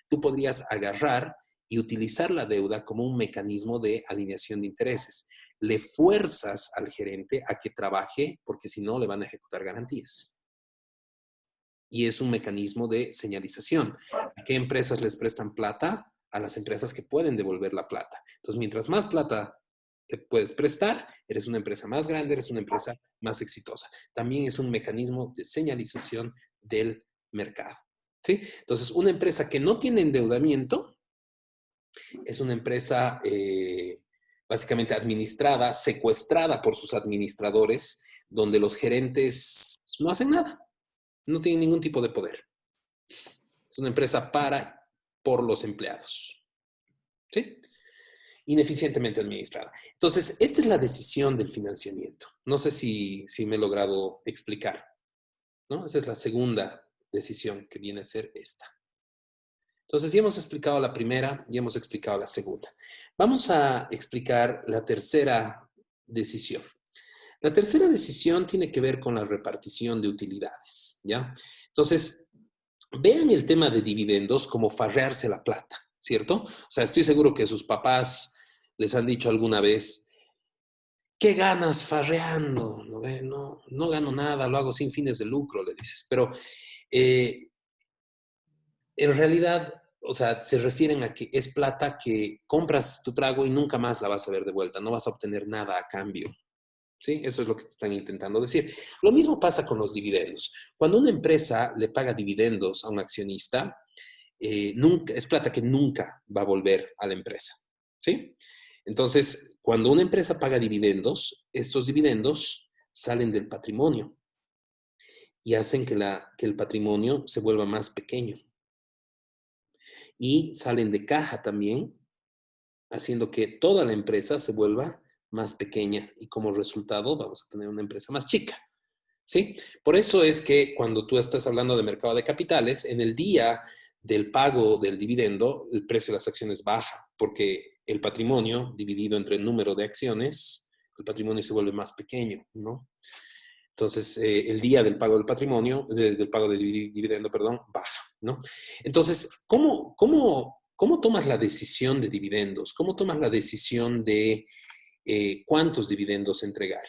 S2: tú podrías agarrar y utilizar la deuda como un mecanismo de alineación de intereses. Le fuerzas al gerente a que trabaje porque si no le van a ejecutar garantías. Y es un mecanismo de señalización. ¿A qué empresas les prestan plata? A las empresas que pueden devolver la plata. Entonces, mientras más plata te puedes prestar, eres una empresa más grande, eres una empresa más exitosa. También es un mecanismo de señalización del mercado. ¿Sí? Entonces, una empresa que no tiene endeudamiento es una empresa básicamente administrada, secuestrada por sus administradores, donde los gerentes no hacen nada, no tienen ningún tipo de poder. Es una empresa por los empleados. ¿Sí? Ineficientemente administrada. Entonces, esta es la decisión del financiamiento. No sé si me he logrado explicar, ¿no? Esa es la segunda decisión que viene a ser esta. Entonces, ya hemos explicado la primera, ya hemos explicado la segunda. Vamos a explicar la tercera decisión. La tercera decisión tiene que ver con la repartición de utilidades, ¿ya? Entonces, vean el tema de dividendos como farrearse la plata, ¿cierto? O sea, estoy seguro que sus papás les han dicho alguna vez, ¿qué ganas farreando? No gano nada, lo hago sin fines de lucro, le dices. Pero en realidad, o sea, se refieren a que es plata que compras tu trago y nunca más la vas a ver de vuelta, no vas a obtener nada a cambio. ¿Sí? Eso es lo que te están intentando decir. Lo mismo pasa con los dividendos. Cuando una empresa le paga dividendos a un accionista, nunca, es plata que nunca va a volver a la empresa, ¿sí? Entonces, cuando una empresa paga dividendos, estos dividendos salen del patrimonio y hacen que el patrimonio se vuelva más pequeño. Y salen de caja también, haciendo que toda la empresa se vuelva más pequeña y como resultado vamos a tener una empresa más chica, ¿sí? Por eso es que cuando tú estás hablando de mercado de capitales, en el día del pago del dividendo, el precio de las acciones baja, porque el patrimonio dividido entre el número de acciones, el patrimonio se vuelve más pequeño, ¿no? Entonces, el día del pago del patrimonio, del pago de dividendo, perdón, baja, ¿no? Entonces, ¿cómo tomas la decisión de dividendos? ¿Cómo tomas la decisión de cuántos dividendos entregar?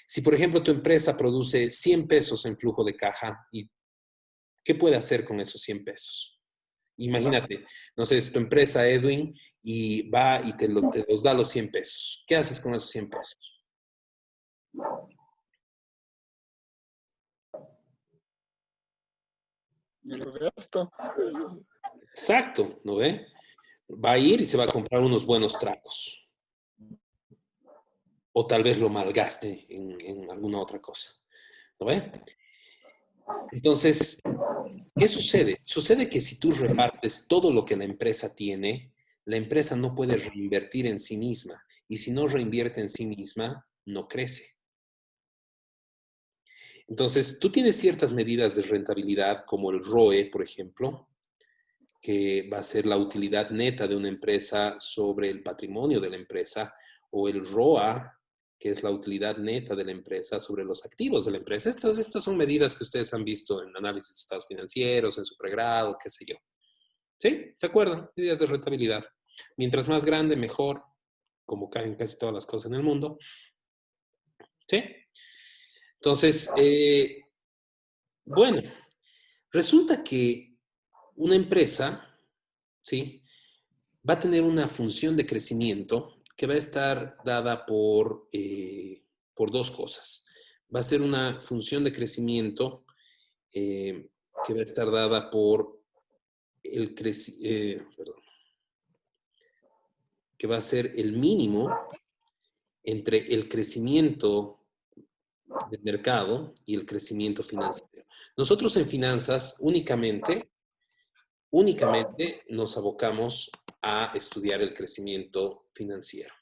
S2: Si, por ejemplo, tu empresa produce 100 pesos en flujo de caja, ¿y qué puede hacer con esos 100 pesos? Imagínate, no sé, es tu empresa, Edwin, y va y te los da los 100 pesos. ¿Qué haces con esos 100 pesos?
S1: Y lo gasto.
S2: Exacto, ¿no ve? Va a ir y se va a comprar unos buenos tragos. O tal vez lo malgaste en alguna otra cosa, ¿no ve? Entonces, ¿qué sucede? Sucede que si tú repartes todo lo que la empresa tiene, la empresa no puede reinvertir en sí misma. Y si no reinvierte en sí misma, no crece. Entonces, tú tienes ciertas medidas de rentabilidad, como el ROE, por ejemplo, que va a ser la utilidad neta de una empresa sobre el patrimonio de la empresa, o el ROA, que es la utilidad neta de la empresa sobre los activos de la empresa. Estas son medidas que ustedes han visto en análisis de estados financieros, en su pregrado, qué sé yo. ¿Sí? ¿Se acuerdan? Medidas de rentabilidad. Mientras más grande, mejor, como caen casi todas las cosas en el mundo. ¿Sí? Entonces, bueno, resulta que una empresa, ¿sí?, va a tener una función de crecimiento que va a estar dada por dos cosas. Va a ser una función de crecimiento que va a estar dada por que va a ser el mínimo entre el crecimiento del mercado y el crecimiento financiero. Nosotros en finanzas únicamente nos abocamos a estudiar el crecimiento financiero,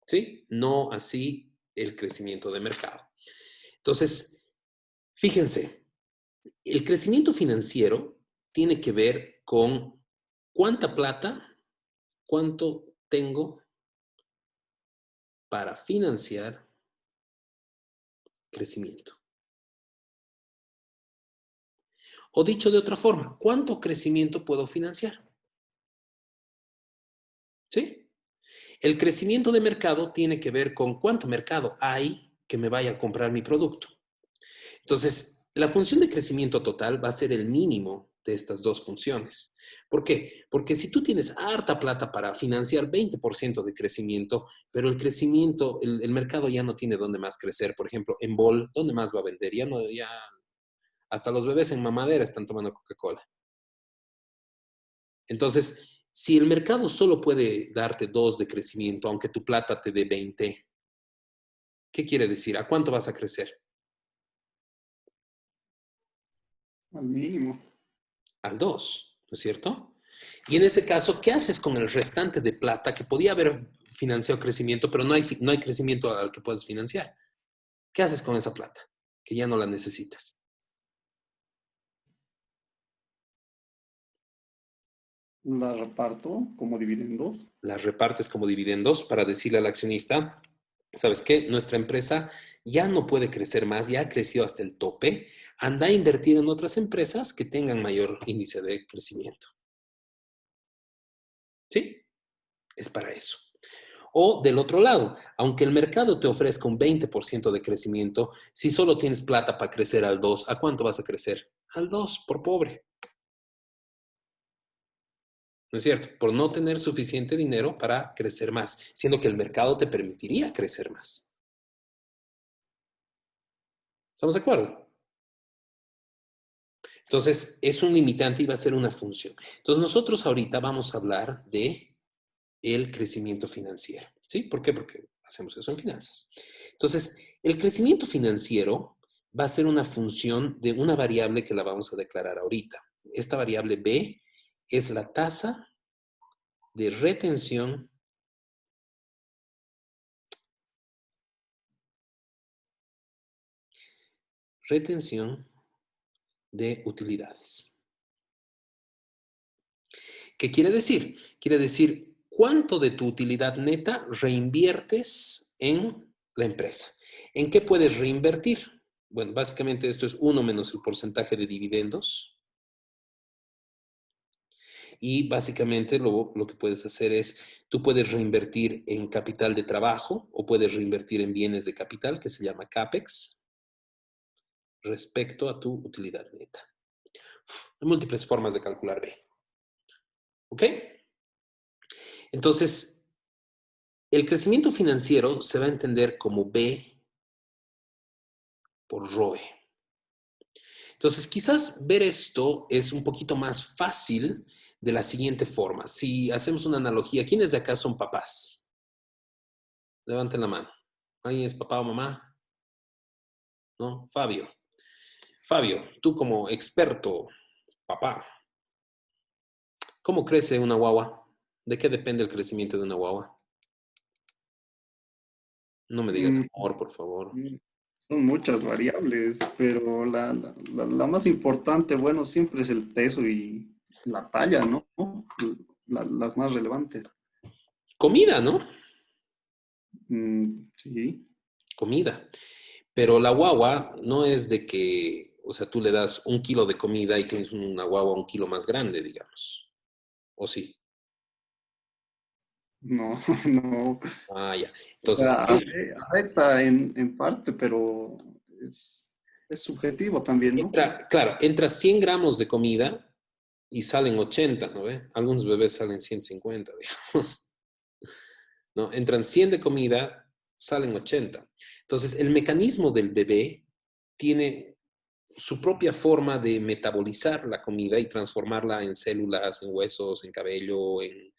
S2: ¿sí? No así el crecimiento de mercado. Entonces, fíjense, el crecimiento financiero tiene que ver con cuánta plata, cuánto tengo para financiar crecimiento. O dicho de otra forma, ¿cuánto crecimiento puedo financiar? ¿Sí? El crecimiento de mercado tiene que ver con cuánto mercado hay que me vaya a comprar mi producto. Entonces, la función de crecimiento total va a ser el mínimo de estas dos funciones. ¿Por qué? Porque si tú tienes harta plata para financiar 20% de crecimiento, pero el crecimiento, el mercado ya no tiene dónde más crecer. Por ejemplo, en Bol, ¿dónde más va a vender? Ya hasta los bebés en mamadera están tomando Coca-Cola. Entonces, si el mercado solo puede darte 2 de crecimiento, aunque tu plata te dé 20, ¿qué quiere decir? ¿A cuánto vas a crecer?
S6: Al mínimo.
S2: Al 2, ¿no es cierto? Y en ese caso, ¿qué haces con el restante de plata que podía haber financiado crecimiento, pero no hay crecimiento al que puedes financiar? ¿Qué haces con esa plata que ya no la necesitas?
S6: La reparto como dividendos.
S2: La repartes como dividendos para decirle al accionista, ¿sabes qué? Nuestra empresa ya no puede crecer más, ya creció hasta el tope. Anda a invertir en otras empresas que tengan mayor índice de crecimiento. ¿Sí? Es para eso. O del otro lado, aunque el mercado te ofrezca un 20% de crecimiento, si solo tienes plata para crecer al 2, ¿a cuánto vas a crecer? Al 2, por pobre. ¿No es cierto? Por no tener suficiente dinero para crecer más, siendo que el mercado te permitiría crecer más. ¿Estamos de acuerdo? Entonces, es un limitante y va a ser una función. Entonces, nosotros ahorita vamos a hablar de el crecimiento financiero. ¿Sí? ¿Por qué? Porque hacemos eso en finanzas. Entonces, el crecimiento financiero va a ser una función de una variable que la vamos a declarar ahorita. Esta variable B es la tasa de retención de utilidades. ¿Qué quiere decir? Quiere decir cuánto de tu utilidad neta reinviertes en la empresa. ¿En qué puedes reinvertir? Bueno, básicamente esto es 1 menos el porcentaje de dividendos. Y básicamente lo que puedes hacer es, tú puedes reinvertir en capital de trabajo o puedes reinvertir en bienes de capital, que se llama CAPEX, respecto a tu utilidad neta. Hay múltiples formas de calcular B. ¿Ok? Entonces, el crecimiento financiero se va a entender como B por ROE. Entonces, quizás ver esto es un poquito más fácil de la siguiente forma. Si hacemos una analogía, ¿quiénes de acá son papás? Levanten la mano. ¿Alguien es papá o mamá? ¿No? Fabio. Fabio, tú como experto, papá, ¿cómo crece una guagua? ¿De qué depende el crecimiento de una guagua? No me digas amor, por favor.
S6: Son muchas variables, pero la más importante, bueno, siempre es el peso y la talla, ¿no? Las más relevantes.
S2: Comida, ¿no?
S6: Sí.
S2: Comida. Pero la guagua no es de que, o sea, tú le das 1 kilo de comida y tienes una guagua 1 kilo más grande, digamos. ¿O sí?
S6: No, no.
S2: Ah, ya.
S6: O
S2: Entonces,
S6: sea, afecta en parte, pero es subjetivo también, ¿no?
S2: claro, entra 100 gramos de comida y salen 80, ¿no ve? Algunos bebés salen 150, digamos. ¿No? Entran 100 de comida, salen 80. Entonces, el mecanismo del bebé tiene su propia forma de metabolizar la comida y transformarla en células, en huesos, en cabello, en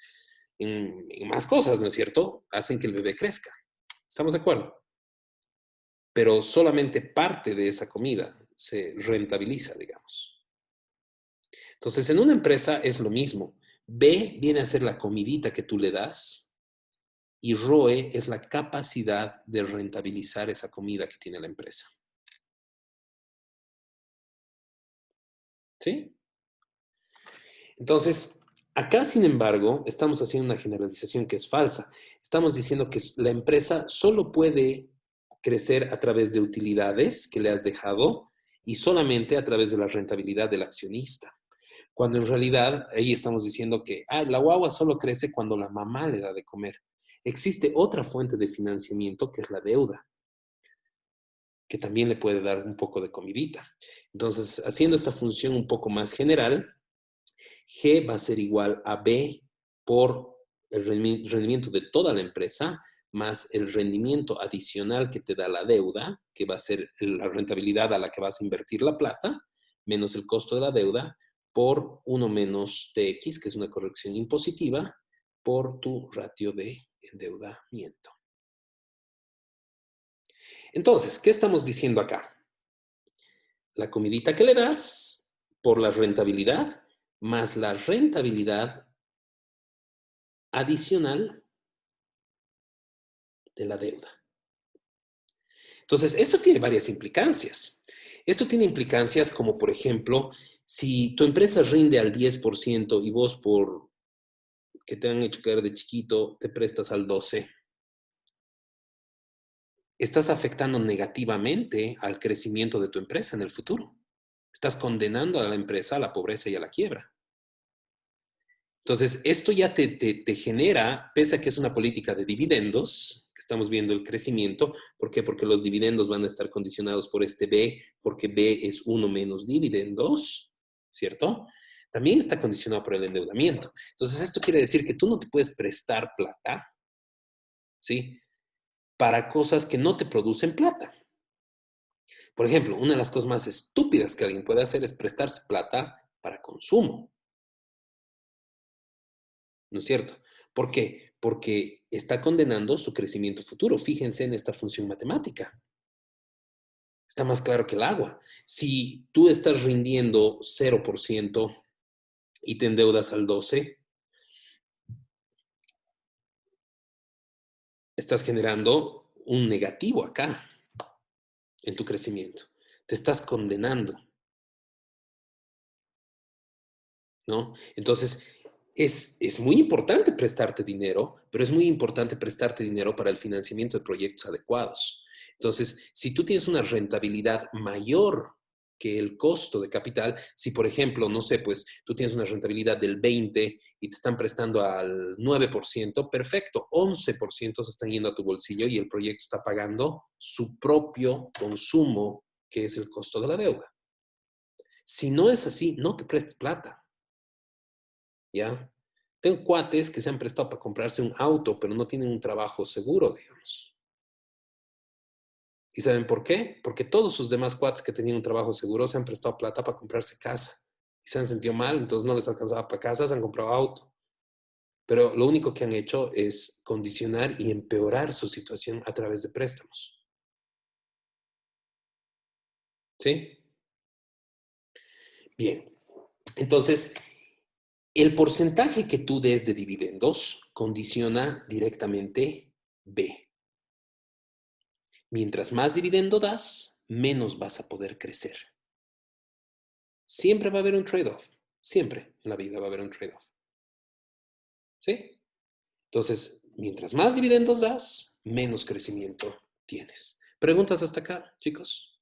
S2: más cosas, ¿no es cierto? Hacen que el bebé crezca. ¿Estamos de acuerdo? Pero solamente parte de esa comida se rentabiliza, digamos. Entonces, en una empresa es lo mismo. B viene a ser la comidita que tú le das y ROE es la capacidad de rentabilizar esa comida que tiene la empresa. ¿Sí? Entonces, acá, sin embargo, estamos haciendo una generalización que es falsa. Estamos diciendo que la empresa solo puede crecer a través de utilidades que le has dejado y solamente a través de la rentabilidad del accionista. Cuando en realidad ahí estamos diciendo que la guagua solo crece cuando la mamá le da de comer. Existe otra fuente de financiamiento que es la deuda, que también le puede dar un poco de comidita. Entonces, haciendo esta función un poco más general, G va a ser igual a B por el rendimiento de toda la empresa más el rendimiento adicional que te da la deuda, que va a ser la rentabilidad a la que vas a invertir la plata, menos el costo de la deuda, por 1 menos TX, que es una corrección impositiva, por tu ratio de endeudamiento. Entonces, ¿qué estamos diciendo acá? La comidita que le das por la rentabilidad más la rentabilidad adicional de la deuda. Entonces, esto tiene varias implicancias. Esto tiene implicancias como, por ejemplo, si tu empresa rinde al 10% y vos por que te han hecho caer de chiquito te prestas al 12%, estás afectando negativamente al crecimiento de tu empresa en el futuro. Estás condenando a la empresa a la pobreza y a la quiebra. Entonces, esto ya te genera, pese a que es una política de dividendos, que estamos viendo el crecimiento. ¿Por qué? Porque los dividendos van a estar condicionados por este B, porque B es 1 menos dividendos, ¿cierto? También está condicionado por el endeudamiento. Entonces, esto quiere decir que tú no te puedes prestar plata, ¿sí? Para cosas que no te producen plata. Por ejemplo, una de las cosas más estúpidas que alguien puede hacer es prestarse plata para consumo. ¿No es cierto? ¿Por qué? Porque está condenando su crecimiento futuro. Fíjense en esta función matemática. Está más claro que el agua. Si tú estás rindiendo 0% y te endeudas al 12%, estás generando un negativo acá en tu crecimiento. Te estás condenando, ¿no? Entonces, es muy importante prestarte dinero, pero es muy importante prestarte dinero para el financiamiento de proyectos adecuados. Entonces, si tú tienes una rentabilidad mayor que el costo de capital, si por ejemplo, no sé, pues tú tienes una rentabilidad del 20 y te están prestando al 9%, perfecto, 11% se están yendo a tu bolsillo y el proyecto está pagando su propio consumo, que es el costo de la deuda. Si no es así, no te prestes plata. ¿Ya? Tengo cuates que se han prestado para comprarse un auto, pero no tienen un trabajo seguro, digamos. ¿Y saben por qué? Porque todos sus demás cuates que tenían un trabajo seguro se han prestado plata para comprarse casa. Y se han sentido mal, entonces no les alcanzaba para casa, se han comprado auto. Pero lo único que han hecho es condicionar y empeorar su situación a través de préstamos. ¿Sí? Bien. Entonces, el porcentaje que tú des de dividendos condiciona directamente B. Mientras más dividendo das, menos vas a poder crecer. Siempre va a haber un trade-off. Siempre en la vida va a haber un trade-off. ¿Sí? Entonces, mientras más dividendos das, menos crecimiento tienes. ¿Preguntas hasta acá, chicos?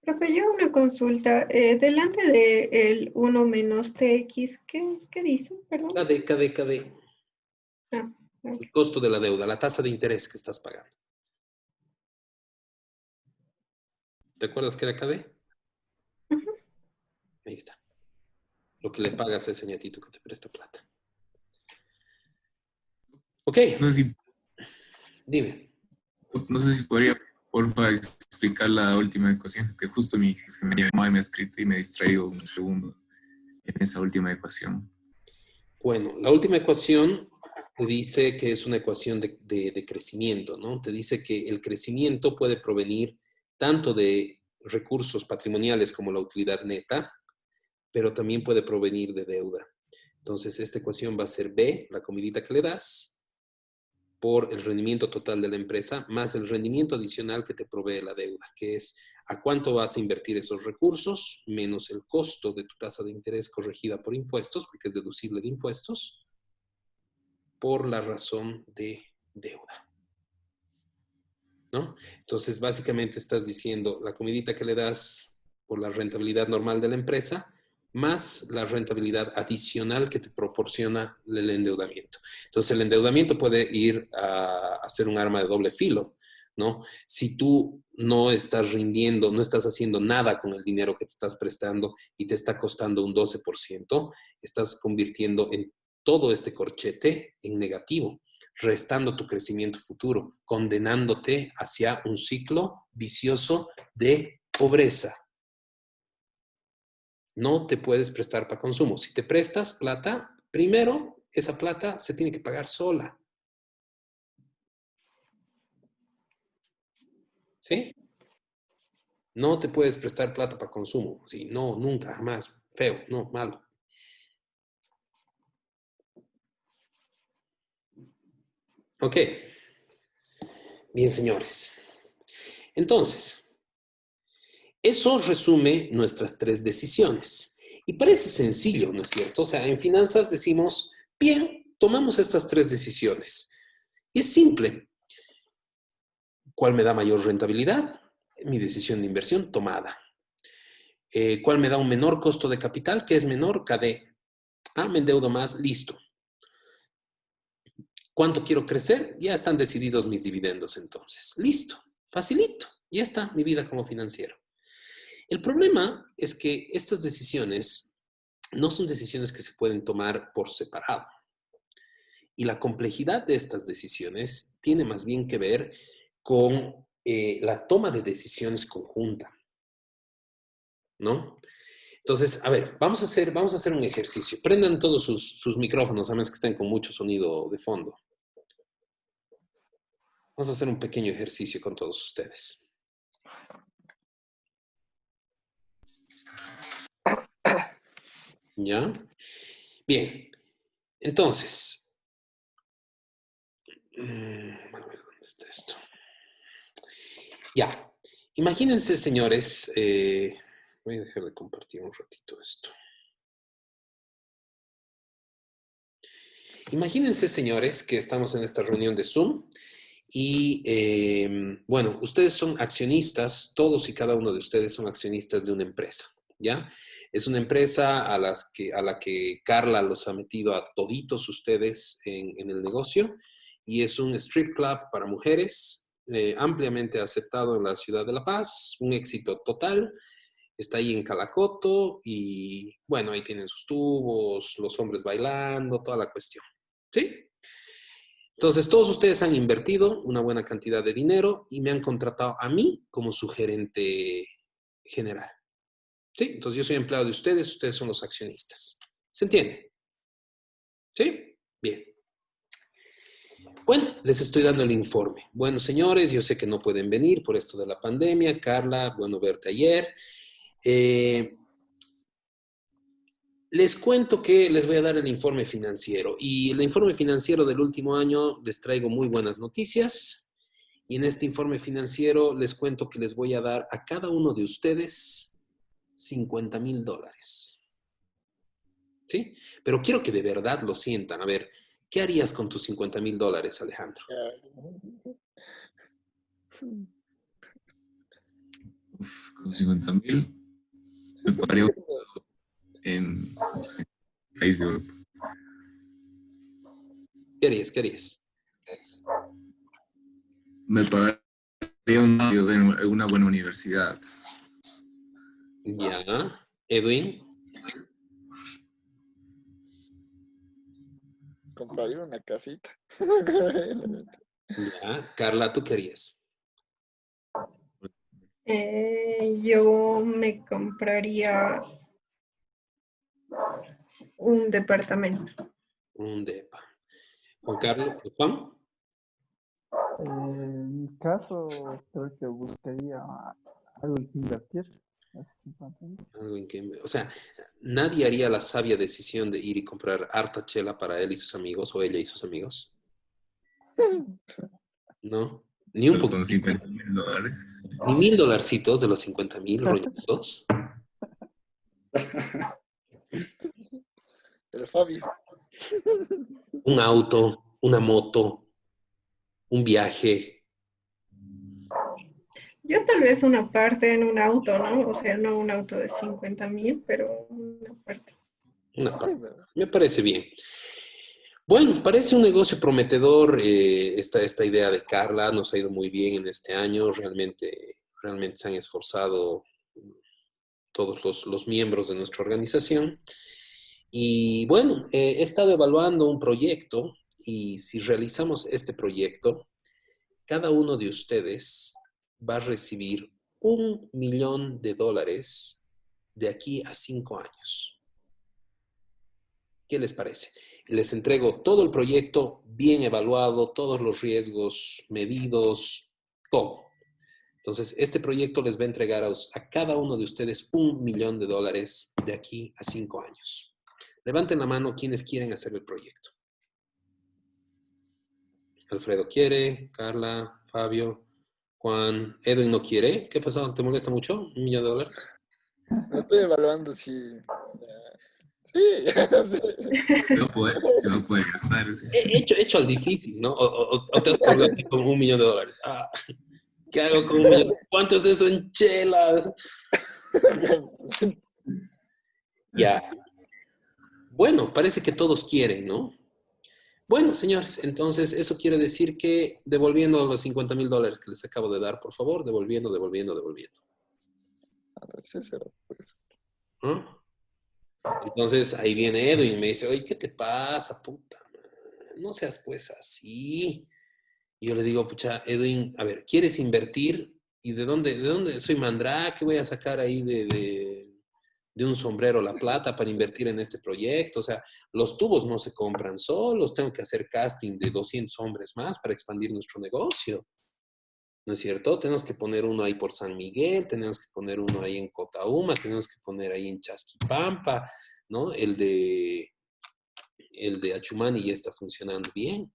S5: Profe, yo una consulta. Delante de el 1 menos TX, ¿qué dice? Perdón.
S2: KD.
S5: Ah, ok.
S2: El costo de la deuda, la tasa de interés que estás pagando. ¿Te acuerdas que era KD?
S5: Ujú.
S2: Ahí está. Lo que le pagas a ese ñatito que te presta plata. Ok,
S7: No sé
S2: dime.
S7: si podría, porfa, explicar la última ecuación, que justo mi jefe me llamó y me ha escrito y me distraigo un segundo en esa última ecuación.
S2: Bueno, la última ecuación te dice que es una ecuación de crecimiento, ¿no? Te dice que el crecimiento puede provenir tanto de recursos patrimoniales como la utilidad neta, pero también puede provenir de deuda. Entonces, esta ecuación va a ser B, la comidita que le das, por el rendimiento total de la empresa, más el rendimiento adicional que te provee la deuda, que es a cuánto vas a invertir esos recursos, menos el costo de tu tasa de interés corregida por impuestos, porque es deducible de impuestos, por la razón de deuda. ¿No? Entonces, básicamente estás diciendo la comidita que le das por la rentabilidad normal de la empresa, más la rentabilidad adicional que te proporciona el endeudamiento. Entonces, el endeudamiento puede ir a ser un arma de doble filo, ¿no? Si tú no estás rindiendo, no estás haciendo nada con el dinero que te estás prestando y te está costando un 12%, estás convirtiendo en todo este corchete en negativo, restando tu crecimiento futuro, condenándote hacia un ciclo vicioso de pobreza. No te puedes prestar para consumo. Si te prestas plata, primero esa plata se tiene que pagar sola. ¿Sí? No te puedes prestar plata para consumo. Sí, no, nunca, jamás. Feo, no, malo. Ok. Bien, señores. Entonces, eso resume nuestras 3 decisiones. Y parece sencillo, ¿no es cierto? O sea, en finanzas decimos, bien, tomamos estas 3 decisiones. Y es simple. ¿Cuál me da mayor rentabilidad? Mi decisión de inversión tomada. ¿Cuál me da un menor costo de capital? ¿Qué es menor? KD. Ah, me endeudo más, listo. ¿Cuánto quiero crecer? Ya están decididos mis dividendos entonces. Listo, facilito. Ya está mi vida como financiero. El problema es que estas decisiones no son decisiones que se pueden tomar por separado. Y la complejidad de estas decisiones tiene más bien que ver con la toma de decisiones conjunta, ¿no? Entonces, a ver, vamos a hacer un ejercicio. Prendan todos sus micrófonos, a menos que estén con mucho sonido de fondo. Vamos a hacer un pequeño ejercicio con todos ustedes. ¿Ya? Bien. Entonces, a ver, ¿dónde está esto? Ya. Imagínense, señores, voy a dejar de compartir un ratito esto. Imagínense, señores, que estamos en esta reunión de Zoom y, bueno, ustedes son accionistas, todos y cada uno de ustedes son accionistas de una empresa, ¿ya? Es una empresa a la que Carla los ha metido a toditos ustedes en el negocio y es un strip club para mujeres ampliamente aceptado en la ciudad de La Paz, un éxito total. Está ahí en Calacoto y, bueno, ahí tienen sus tubos, los hombres bailando, toda la cuestión. ¿Sí? Entonces, todos ustedes han invertido una buena cantidad de dinero y me han contratado a mí como su gerente general. ¿Sí? Entonces, yo soy empleado de ustedes, ustedes son los accionistas. ¿Se entiende? ¿Sí? Bien. Bueno, les estoy dando el informe. Bueno, señores, yo sé que no pueden venir por esto de la pandemia. Carla, bueno verte ayer. Les cuento que les voy a dar el informe financiero. Y el informe financiero del último año les traigo muy buenas noticias. Y en este informe financiero les cuento que les voy a dar a cada uno de ustedes $50,000. ¿Sí? Pero quiero que de verdad lo sientan. A ver, ¿qué harías con tus $50,000, Alejandro?
S7: Con 50,000 me pagaría en, no sé, país de Europa.
S2: ¿Qué harías? ¿Qué harías?
S7: Me pagaría en una buena universidad.
S2: Ya. Edwin.
S1: Compraría una casita.
S2: Ya. Carla, ¿tú qué harías?
S5: Yo me compraría un departamento.
S2: Un depa. Juan Carlos, Juan.
S8: En mi caso, creo que buscaría algo en que invertir. Así, 50,000.
S2: Algo en que, o sea, nadie haría la sabia decisión de ir y comprar harta chela para él y sus amigos o ella y sus amigos. ¿No? Ni un
S7: Pero
S2: poco.
S7: con $50,000.
S2: Ni $1,000 de los 50,000 roñosos.
S1: El Fabio.
S2: Un auto, una moto, un viaje.
S5: Yo tal vez una parte en un auto, ¿no? O sea, no un auto de 50,000, pero una parte.
S2: Una parte. Me parece bien. Bueno, parece un negocio prometedor esta idea de Carla. Nos ha ido muy bien en este año. Realmente se han esforzado todos los miembros de nuestra organización. Y bueno, he estado evaluando un proyecto y si realizamos este proyecto, cada uno de ustedes va a recibir $1,000,000 de aquí a 5 años. ¿Qué les parece? Les entrego todo el proyecto bien evaluado, todos los riesgos medidos, todo. Entonces, este proyecto les va a entregar a cada uno de ustedes $1,000,000 de aquí a 5 años. Levanten la mano quienes quieren hacer el proyecto. Alfredo quiere, Carla, Fabio, Juan, Edwin no quiere. ¿Qué pasó? ¿Te molesta mucho? $1,000,000.
S1: Me estoy evaluando si... Sí, sí.
S7: Se va a poder gastar. Sí.
S2: He hecho al difícil, ¿no? O te has hablado con $1,000,000. Ah, ¿qué hago con $1,000,000? ¿Cuánto es eso en chelas? Ya. Bueno, parece que todos quieren, ¿no? Bueno, señores, entonces eso quiere decir que devolviendo los $50,000 que les acabo de dar, por favor, devolviendo.
S1: A ver, sí, será, pues.
S2: ¿Ah? Entonces ahí viene Edwin y me dice, oye, ¿qué te pasa, puta? No seas pues así. Y yo le digo, pucha, Edwin, a ver, ¿quieres invertir? ¿Y de dónde soy mandrá? ¿Qué voy a sacar ahí de un sombrero la plata para invertir en este proyecto? O sea, los tubos no se compran solos, tengo que hacer casting de 200 hombres más para expandir nuestro negocio. ¿No es cierto? Tenemos que poner uno ahí por San Miguel, tenemos que poner uno ahí en Cotauma, tenemos que poner ahí en Chasquipampa, ¿no? El de Achumani ya está funcionando bien,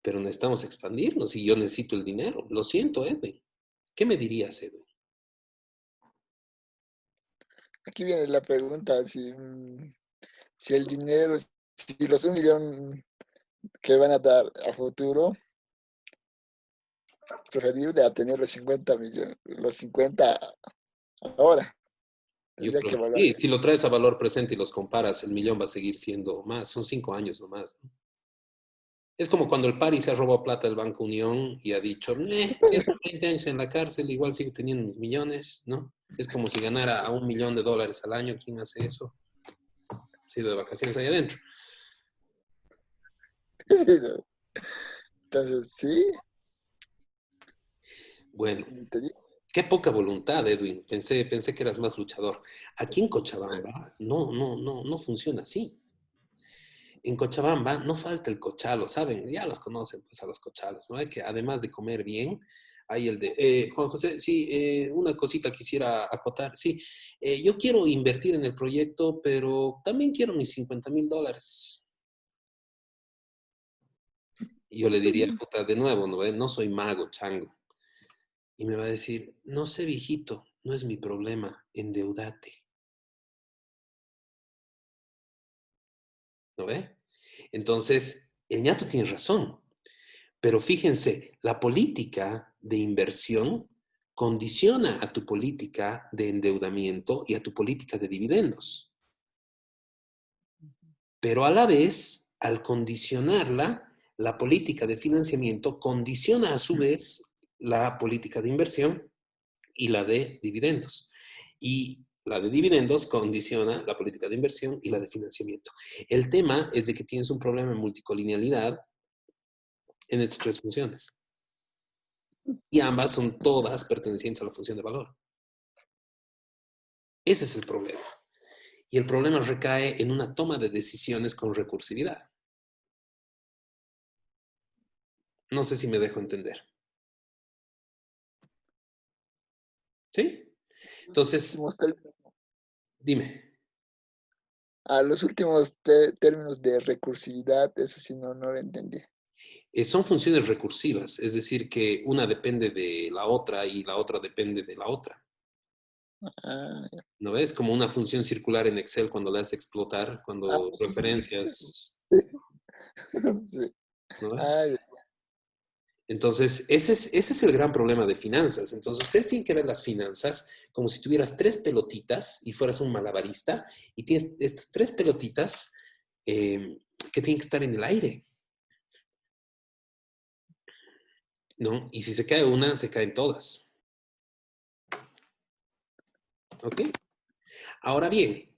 S2: pero necesitamos expandirnos y yo necesito el dinero. Lo siento, Edwin. ¿Qué me dirías, Edwin?
S1: Aquí viene la pregunta, si el dinero, si los 1 millón que van a dar a futuro, preferible a tener los 50 millones, los 50 ahora.
S2: Yo
S1: Tendría
S2: creo
S1: que
S2: que
S1: valorar
S2: sí.
S1: eso.
S2: Si lo traes a valor presente y los comparas, el millón va a seguir siendo más. Son 5 años nomás, ¿no? Es como cuando el Pari se ha robado plata del Banco Unión y ha dicho, esos 20 años en la cárcel, igual sigo teniendo mis millones, ¿no? Es como si ganara a $1 millón al año. ¿Quién hace eso? Se ha ido de vacaciones ahí adentro.
S1: Sí, ¿no? Entonces, sí,
S2: Bueno,
S1: te digo,
S2: qué poca voluntad, Edwin. Pensé que eras más luchador. Aquí en Cochabamba no funciona así. En Cochabamba no falta el cochalo, ¿saben? Ya los conocen, pues, a los cochalos, ¿no? Hay que, además de comer bien, hay el de, Juan José, sí, una cosita quisiera acotar. Sí, yo quiero invertir en el proyecto, pero también quiero mis $50,000. Y yo le diría, puta, de nuevo, ¿no? No soy mago, chango. Y me va a decir, no sé, viejito, no es mi problema, endeudate. ¿No ve? Entonces, el ñato tiene razón. Pero fíjense, la política de inversión condiciona a tu política de endeudamiento y a tu política de dividendos. Pero a la vez, al condicionarla, la política de financiamiento condiciona a su vez la política de inversión y la de dividendos. Y la de dividendos condiciona la política de inversión y la de financiamiento. El tema es de que tienes un problema de multicolinealidad en estas 3 funciones. Y ambas son todas pertenecientes a la función de valor. Ese es el problema. Y el problema recae en una toma de decisiones con recursividad. No sé si me dejo entender. ¿Sí? Entonces, dime.
S1: a los últimos términos de recursividad, eso sí no lo entendí.
S2: Son funciones recursivas, es decir, que una depende de la otra y la otra depende de la otra.
S1: Ah,
S2: ¿No ves? Como una función circular en Excel cuando la haces explotar, cuando
S1: sí,
S2: referencias.
S1: sí.
S2: ¿No ves?
S1: Ah,
S2: Entonces, ese es el gran problema de finanzas. Entonces, ustedes tienen que ver las finanzas como si tuvieras 3 pelotitas y fueras un malabarista y tienes estas 3 pelotitas que tienen que estar en el aire, ¿no? Y si se cae una, se caen todas. ¿Ok? Ahora bien,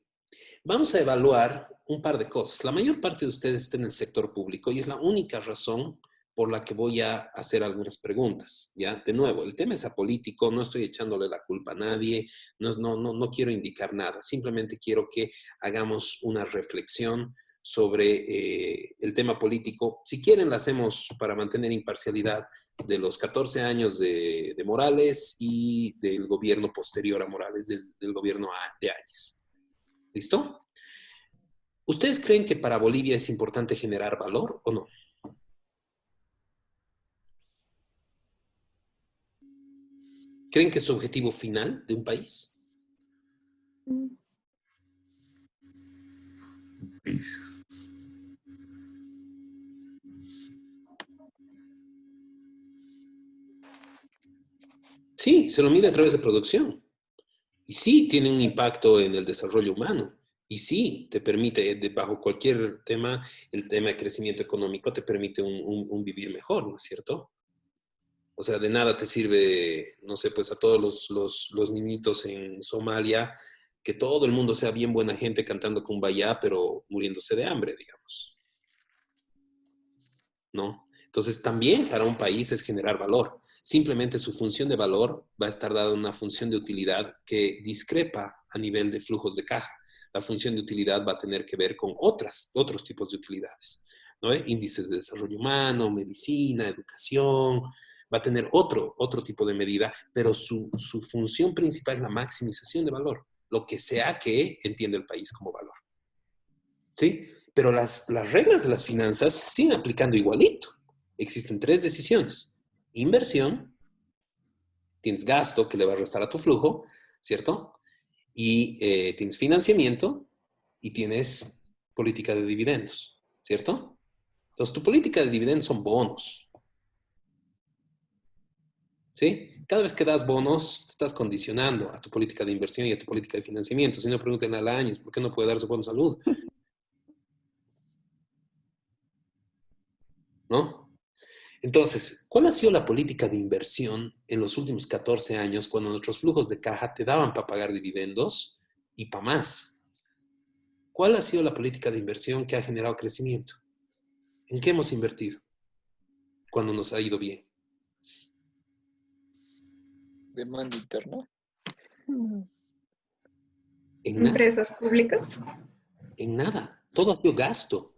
S2: vamos a evaluar un par de cosas. La mayor parte de ustedes está en el sector público y es la única razón por la que voy a hacer algunas preguntas, ¿ya? De nuevo, el tema es apolítico, no estoy echándole la culpa a nadie, no quiero indicar nada, simplemente quiero que hagamos una reflexión sobre el tema político. Si quieren, la hacemos para mantener imparcialidad de los 14 años de Morales y del gobierno posterior a Morales, del gobierno de Áñez. ¿Listo? ¿Ustedes creen que para Bolivia es importante generar valor o no? ¿Creen que es su objetivo final de un país?
S7: País.
S2: Sí, se lo mira a través de producción. Y sí, tiene un impacto en el desarrollo humano. Y sí, te permite, bajo cualquier tema, el tema de crecimiento económico te permite un vivir mejor, ¿no es cierto? O sea, de nada te sirve, no sé, pues a todos los niñitos en Somalia, que todo el mundo sea bien buena gente cantando Kumbaya, pero muriéndose de hambre, digamos. ¿No? Entonces, también para un país es generar valor. Simplemente su función de valor va a estar dada en una función de utilidad que discrepa a nivel de flujos de caja. La función de utilidad va a tener que ver con otros tipos de utilidades, ¿no? Índices de desarrollo humano, medicina, educación, va a tener otro tipo de medida, pero su función principal es la maximización de valor, lo que sea que entiende el país como valor. ¿Sí? Pero las reglas de las finanzas siguen aplicando igualito. Existen 3 decisiones. Inversión, tienes gasto que le va a restar a tu flujo, ¿cierto? Y tienes financiamiento y tienes política de dividendos, ¿cierto? Entonces, tu política de dividendos son bonos, ¿sí? Cada vez que das bonos, te estás condicionando a tu política de inversión y a tu política de financiamiento. Si no, pregúntenle a la Áñez, ¿por qué no puede dar su bono de salud? ¿No? Entonces, ¿cuál ha sido la política de inversión en los últimos 14 años cuando nuestros flujos de caja te daban para pagar dividendos y para más? ¿Cuál ha sido la política de inversión que ha generado crecimiento? ¿En qué hemos invertido cuando nos ha ido bien?
S1: Demanda interna.
S2: En nada.
S5: Empresas públicas.
S2: En nada. Todo ha sido gasto.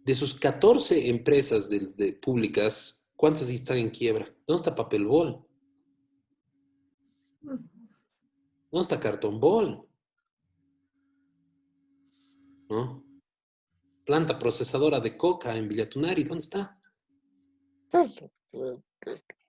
S2: De sus 14 empresas públicas, ¿cuántas están en quiebra? ¿Dónde está Papel Bol? ¿Dónde está Cartón Bol? ¿No? Planta procesadora de coca en Villatunari, ¿dónde está?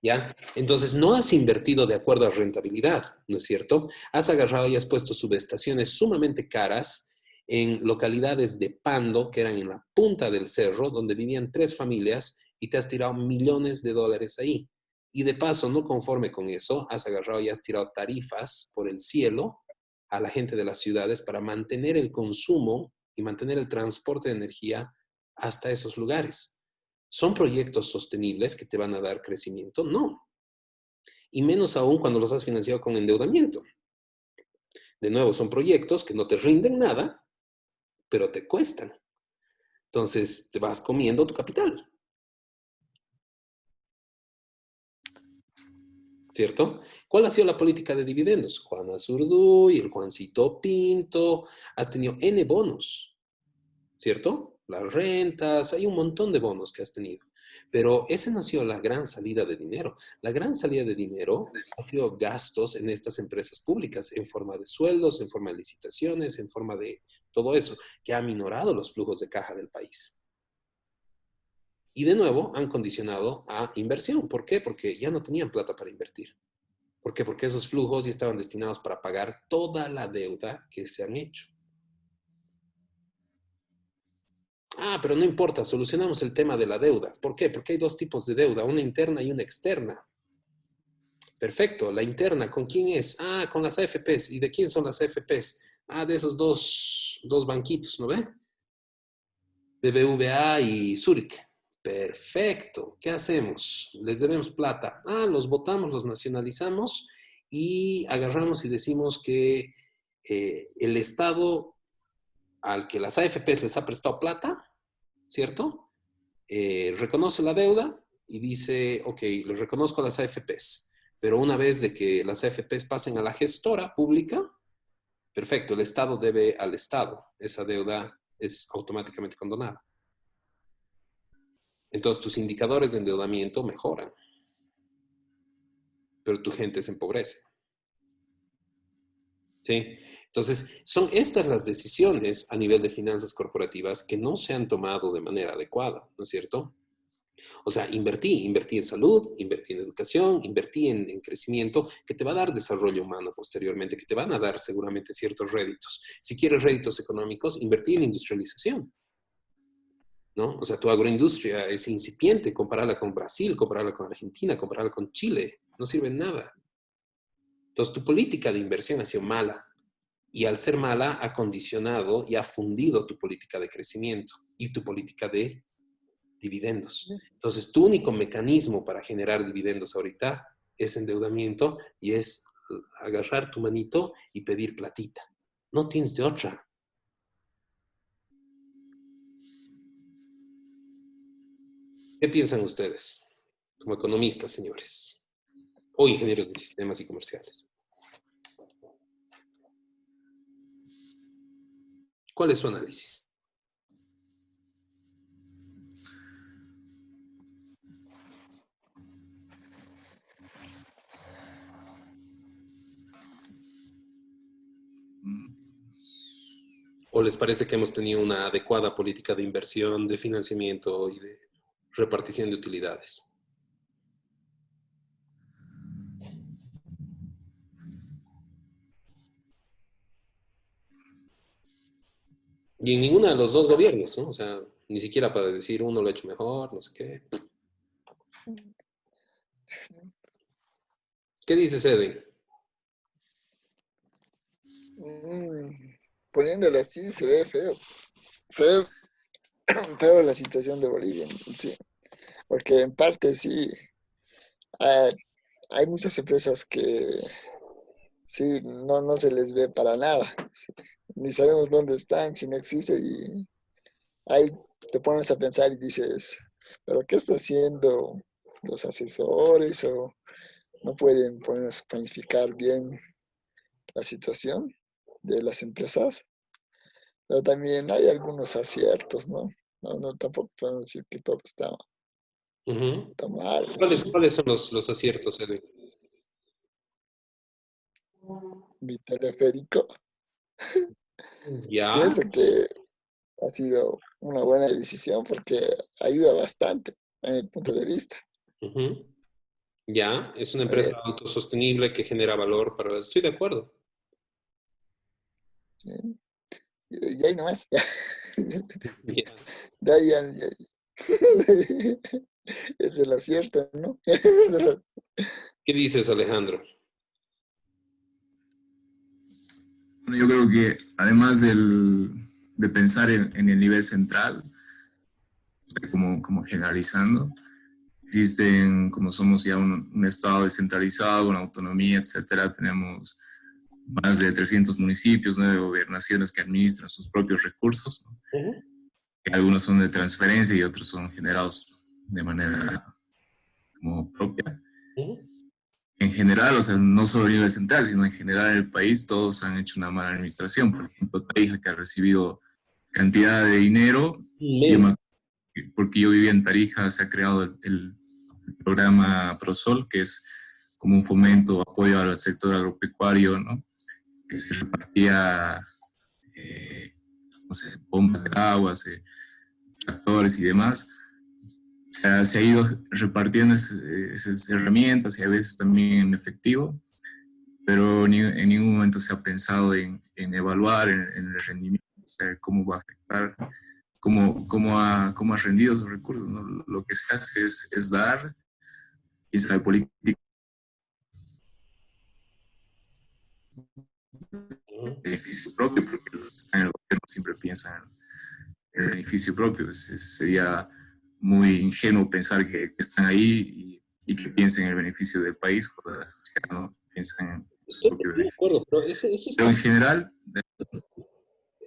S2: ¿Ya? Entonces, no has invertido de acuerdo a rentabilidad, ¿no es cierto? Has agarrado y has puesto subestaciones sumamente caras en localidades de Pando, que eran en la punta del cerro, donde vivían 3 familias, y te has tirado millones de dólares ahí. Y de paso, no conforme con eso, has agarrado y has tirado tarifas por el cielo a la gente de las ciudades para mantener el consumo y mantener el transporte de energía hasta esos lugares. ¿Son proyectos sostenibles que te van a dar crecimiento? No. Y menos aún cuando los has financiado con endeudamiento. De nuevo, son proyectos que no te rinden nada, pero te cuestan. Entonces, te vas comiendo tu capital. ¿Cierto? ¿Cuál ha sido la política de dividendos? Juana Zurduy, el Juancito Pinto, has tenido N bonos, ¿cierto? Las rentas, hay un montón de bonos que has tenido. Pero esa no ha sido la gran salida de dinero. La gran salida de dinero ha sido gastos en estas empresas públicas, en forma de sueldos, en forma de licitaciones, en forma de todo eso, que ha aminorado los flujos de caja del país. Y de nuevo han condicionado a inversión. ¿Por qué? Porque ya no tenían plata para invertir. ¿Por qué? Porque esos flujos ya estaban destinados para pagar toda la deuda que se han hecho. Ah, pero no importa, solucionamos el tema de la deuda. ¿Por qué? Porque hay 2 tipos de deuda, una interna y una externa. Perfecto, la interna, ¿con quién es? Ah, con las AFPs. ¿Y de quién son las AFPs? Ah, de esos dos banquitos, ¿no ve? BBVA y Zurich. Perfecto. ¿Qué hacemos? Les debemos plata. Ah, los votamos, los nacionalizamos y agarramos y decimos que el Estado al que las AFPs les ha prestado plata, ¿cierto? Reconoce la deuda y dice, ok, les reconozco a las AFPs, pero una vez de que las AFPs pasen a la gestora pública, perfecto, el Estado debe al Estado. Esa deuda es automáticamente condonada. Entonces tus indicadores de endeudamiento mejoran, pero tu gente se empobrece. ¿Sí? Entonces, son estas las decisiones a nivel de finanzas corporativas que no se han tomado de manera adecuada, ¿no es cierto? O sea, invertí en salud, invertí en educación, invertí en crecimiento, que te va a dar desarrollo humano posteriormente, que te van a dar seguramente ciertos réditos. Si quieres réditos económicos, invertí en industrialización, ¿no? O sea, tu agroindustria es incipiente, compararla con Brasil, compararla con Argentina, compararla con Chile, no sirve en nada. Entonces, tu política de inversión ha sido mala. Y al ser mala, ha condicionado y ha fundido tu política de crecimiento y tu política de dividendos. Entonces, tu único mecanismo para generar dividendos ahorita es endeudamiento y es agarrar tu manito y pedir platita. No tienes de otra. ¿Qué piensan ustedes como economistas, señores? O ingenieros de sistemas y comerciales. ¿Cuál es su análisis? ¿O les parece que hemos tenido una adecuada política de inversión, de financiamiento y de repartición de utilidades? Y en ninguno de los dos gobiernos, ¿no? O sea, ni siquiera para decir uno lo ha hecho mejor, no sé qué. ¿Qué dices, Edwin?
S1: Poniéndolo así, se ve feo. Se ve feo la situación de Bolivia, sí. Porque en parte sí, hay muchas empresas que sí, no se les ve para nada. Sí. Ni sabemos dónde están, si no existe. Y ahí te pones a pensar y dices, ¿pero qué están haciendo los asesores? ¿O no pueden ponerse a planificar bien la situación de las empresas? Pero también hay algunos aciertos, ¿no? No, tampoco podemos decir que todo está mal.
S2: ¿Cuáles son los aciertos, Edwin?
S1: Mi teleférico,
S2: Ya,
S1: pienso que ha sido una buena decisión porque ayuda bastante en el punto de vista.
S2: ujú, ya, es una empresa
S1: Eh,
S2: autosostenible que genera valor para... Estoy de acuerdo.
S1: ¿sí? Y ahí nomás.
S2: Ya.
S1: De ahí es el acierto, ¿no?
S2: ¿Qué dices, Alejandro?
S7: Bueno, yo creo que además de pensar en el nivel central, como generalizando, existen, como somos ya un estado descentralizado, una autonomía, etcétera, tenemos más de 300 municipios, 9 gobernaciones que administran sus propios recursos, ¿no?
S2: Ujú,
S7: Algunos son de transferencia y otros son generados de manera como propia.
S2: ujú.
S7: En general, o sea, no solo a nivel central, sino en general en el país, todos han hecho una mala administración. Por ejemplo, Tarija, que ha recibido cantidad de dinero,
S2: Inmensa.
S7: porque yo vivía en Tarija, se ha creado el programa ProSol, que es como un fomento, apoyo al sector agropecuario, ¿no? Que se repartía, no sé, bombas de agua, tractores y demás. Se ha ido repartiendo esas herramientas y a veces también en efectivo, pero en ningún momento se ha pensado en evaluar en el rendimiento, o sea, cómo va a afectar, cómo ha rendido esos recursos, ¿no? Lo que se hace es dar, y sabe política
S2: Ujú.
S7: de beneficio propio, porque los que están en el gobierno siempre piensan en el beneficio propio. Sería muy ingenuo pensar que están ahí y que piensen en el beneficio del país, o de la sociedad, no piensan en su propio
S2: Estoy de
S7: beneficio.
S2: acuerdo, pero
S7: Pero en general,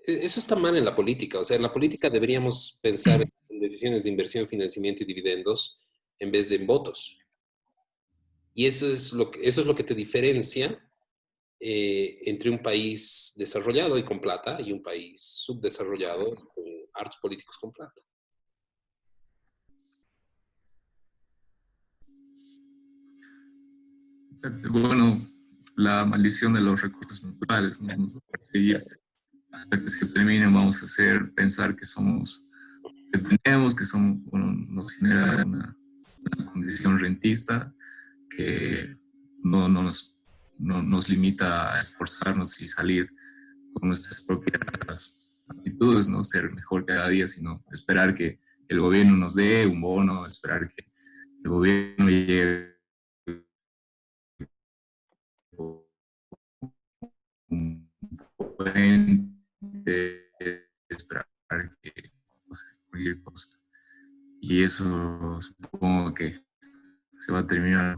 S2: eso está mal en la política. O sea, en la política deberíamos pensar en decisiones de inversión, financiamiento y dividendos en vez de en votos. Y eso es lo que te diferencia entre un país desarrollado y con plata y un país subdesarrollado con hartos políticos con plata.
S7: bueno, la maldición de los recursos naturales, ¿no? Nos va a perseguir hasta que se terminen. Vamos a hacer pensar que somos, que tenemos, que somos, bueno, nos genera una condición rentista que no nos limita a esforzarnos y salir con nuestras propias actitudes, no ser mejor cada día, sino esperar que el gobierno nos dé un bono, esperar que el gobierno llegue un puente, esperar que, no sé, cualquier cosa. Y eso supongo que se va a terminar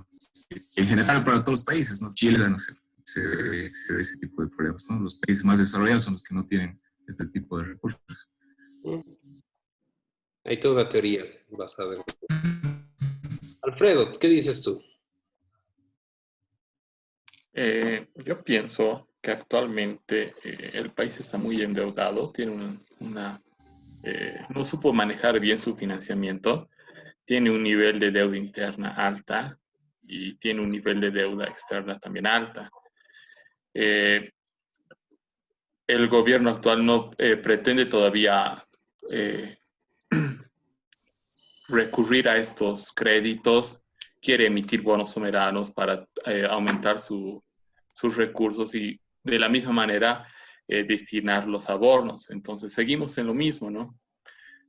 S7: en general para todos los países, ¿no? Chile, no sé, se ve ese tipo de problemas, ¿no? Los países más desarrollados son los que no tienen este tipo de recursos.
S2: Hay toda una teoría basada en... Alfredo, ¿qué dices tú?
S3: Yo pienso que actualmente el país está muy endeudado, tiene no supo manejar bien su financiamiento, tiene un nivel de deuda interna alta y tiene un nivel de deuda externa también alta. El gobierno actual no pretende todavía recurrir a estos créditos, quiere emitir bonos soberanos para aumentar sus recursos y de la misma manera destinarlos a bonos. Entonces seguimos en lo mismo, ¿no?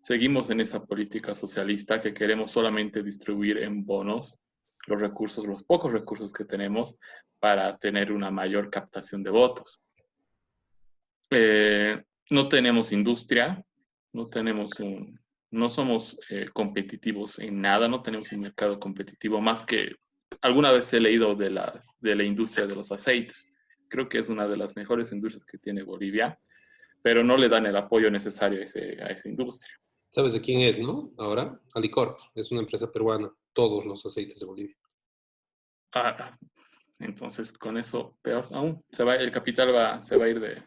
S3: Seguimos en esa política socialista que queremos solamente distribuir en bonos los recursos, los pocos recursos que tenemos para tener una mayor captación de votos. No tenemos industria, no somos competitivos en nada, no tenemos un mercado competitivo más que alguna vez he leído de la industria de los aceites. Creo que es una de las mejores industrias que tiene Bolivia, pero no le dan el apoyo necesario a esa industria.
S2: ¿Sabes de quién es, no? Ahora, Alicorp, es una empresa peruana, todos los aceites de Bolivia.
S3: Entonces, con eso, peor aún, el capital se va a ir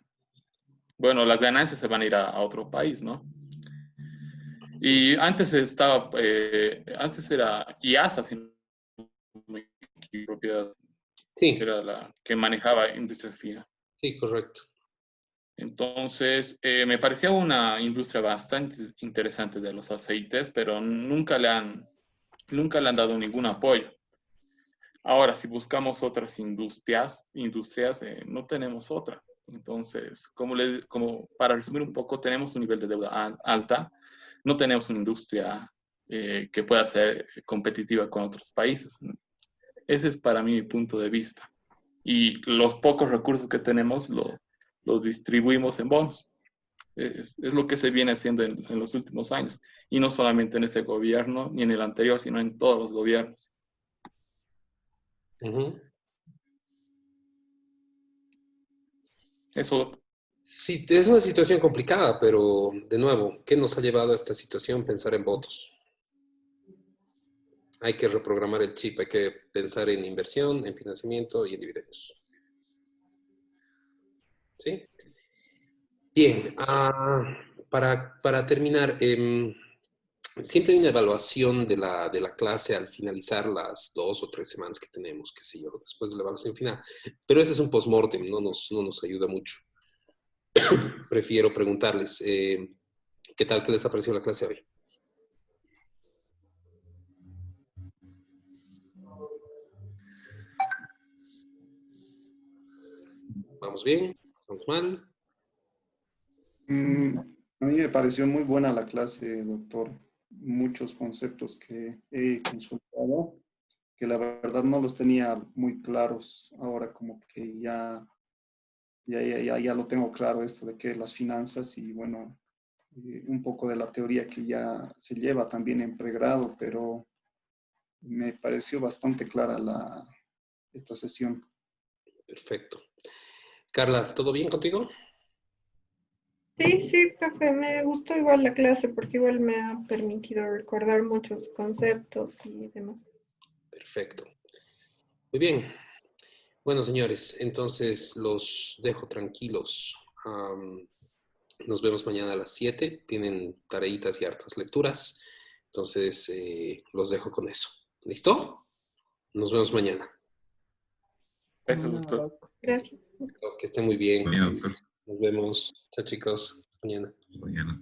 S3: bueno, las ganancias se van a ir a otro país, ¿no? Y antes antes era IASA, si no me equivoco, propiedad,
S2: Sí,
S3: era la que manejaba Industrias Fina.
S2: sí, correcto.
S3: Entonces, me parecía una industria bastante interesante de los aceites, pero nunca le han dado ningún apoyo. Ahora, si buscamos otras industrias, no tenemos otra. Entonces, como para resumir un poco, tenemos un nivel de deuda alta, no tenemos una industria que pueda ser competitiva con otros países. Ese es para mí mi punto de vista. Y los pocos recursos que tenemos los distribuimos en bonos. Es lo que se viene haciendo en los últimos años. Y no solamente en ese gobierno, ni en el anterior, sino en todos los gobiernos.
S2: Uh-huh.
S3: Eso.
S2: Sí, es una situación complicada, pero de nuevo, ¿qué nos ha llevado a esta situación? Pensar en votos. Hay que reprogramar el chip, hay que pensar en inversión, en financiamiento y en dividendos. ¿Sí? Bien, para terminar, siempre hay una evaluación de la clase al finalizar las 2 o 3 semanas que tenemos, qué sé yo, después de la evaluación final. Pero ese es un post-mortem, no nos ayuda mucho. Prefiero preguntarles, ¿qué tal que les ha parecido la clase hoy? ¿Vamos bien? ¿Vamos mal?
S6: A mí me pareció muy buena la clase, doctor. Muchos conceptos que he consultado, que la verdad no los tenía muy claros. Ahora como que ya lo tengo claro esto de que las finanzas y bueno, un poco de la teoría que ya se lleva también en pregrado, pero me pareció bastante clara esta sesión.
S2: Perfecto. Carla, ¿todo bien contigo?
S5: Sí, profe, me gustó igual la clase porque igual me ha permitido recordar muchos conceptos y demás.
S2: Perfecto. Muy bien. Bueno, señores, entonces los dejo tranquilos. Nos vemos mañana a las 7. Tienen tareitas y hartas lecturas. Entonces, los dejo con eso. ¿Listo? Nos vemos mañana.
S3: Gracias, doctor.
S5: Gracias.
S2: Que estén muy bien.
S7: Mañana, doctor.
S2: Nos vemos. Chao, chicos. Mañana.
S7: Mañana.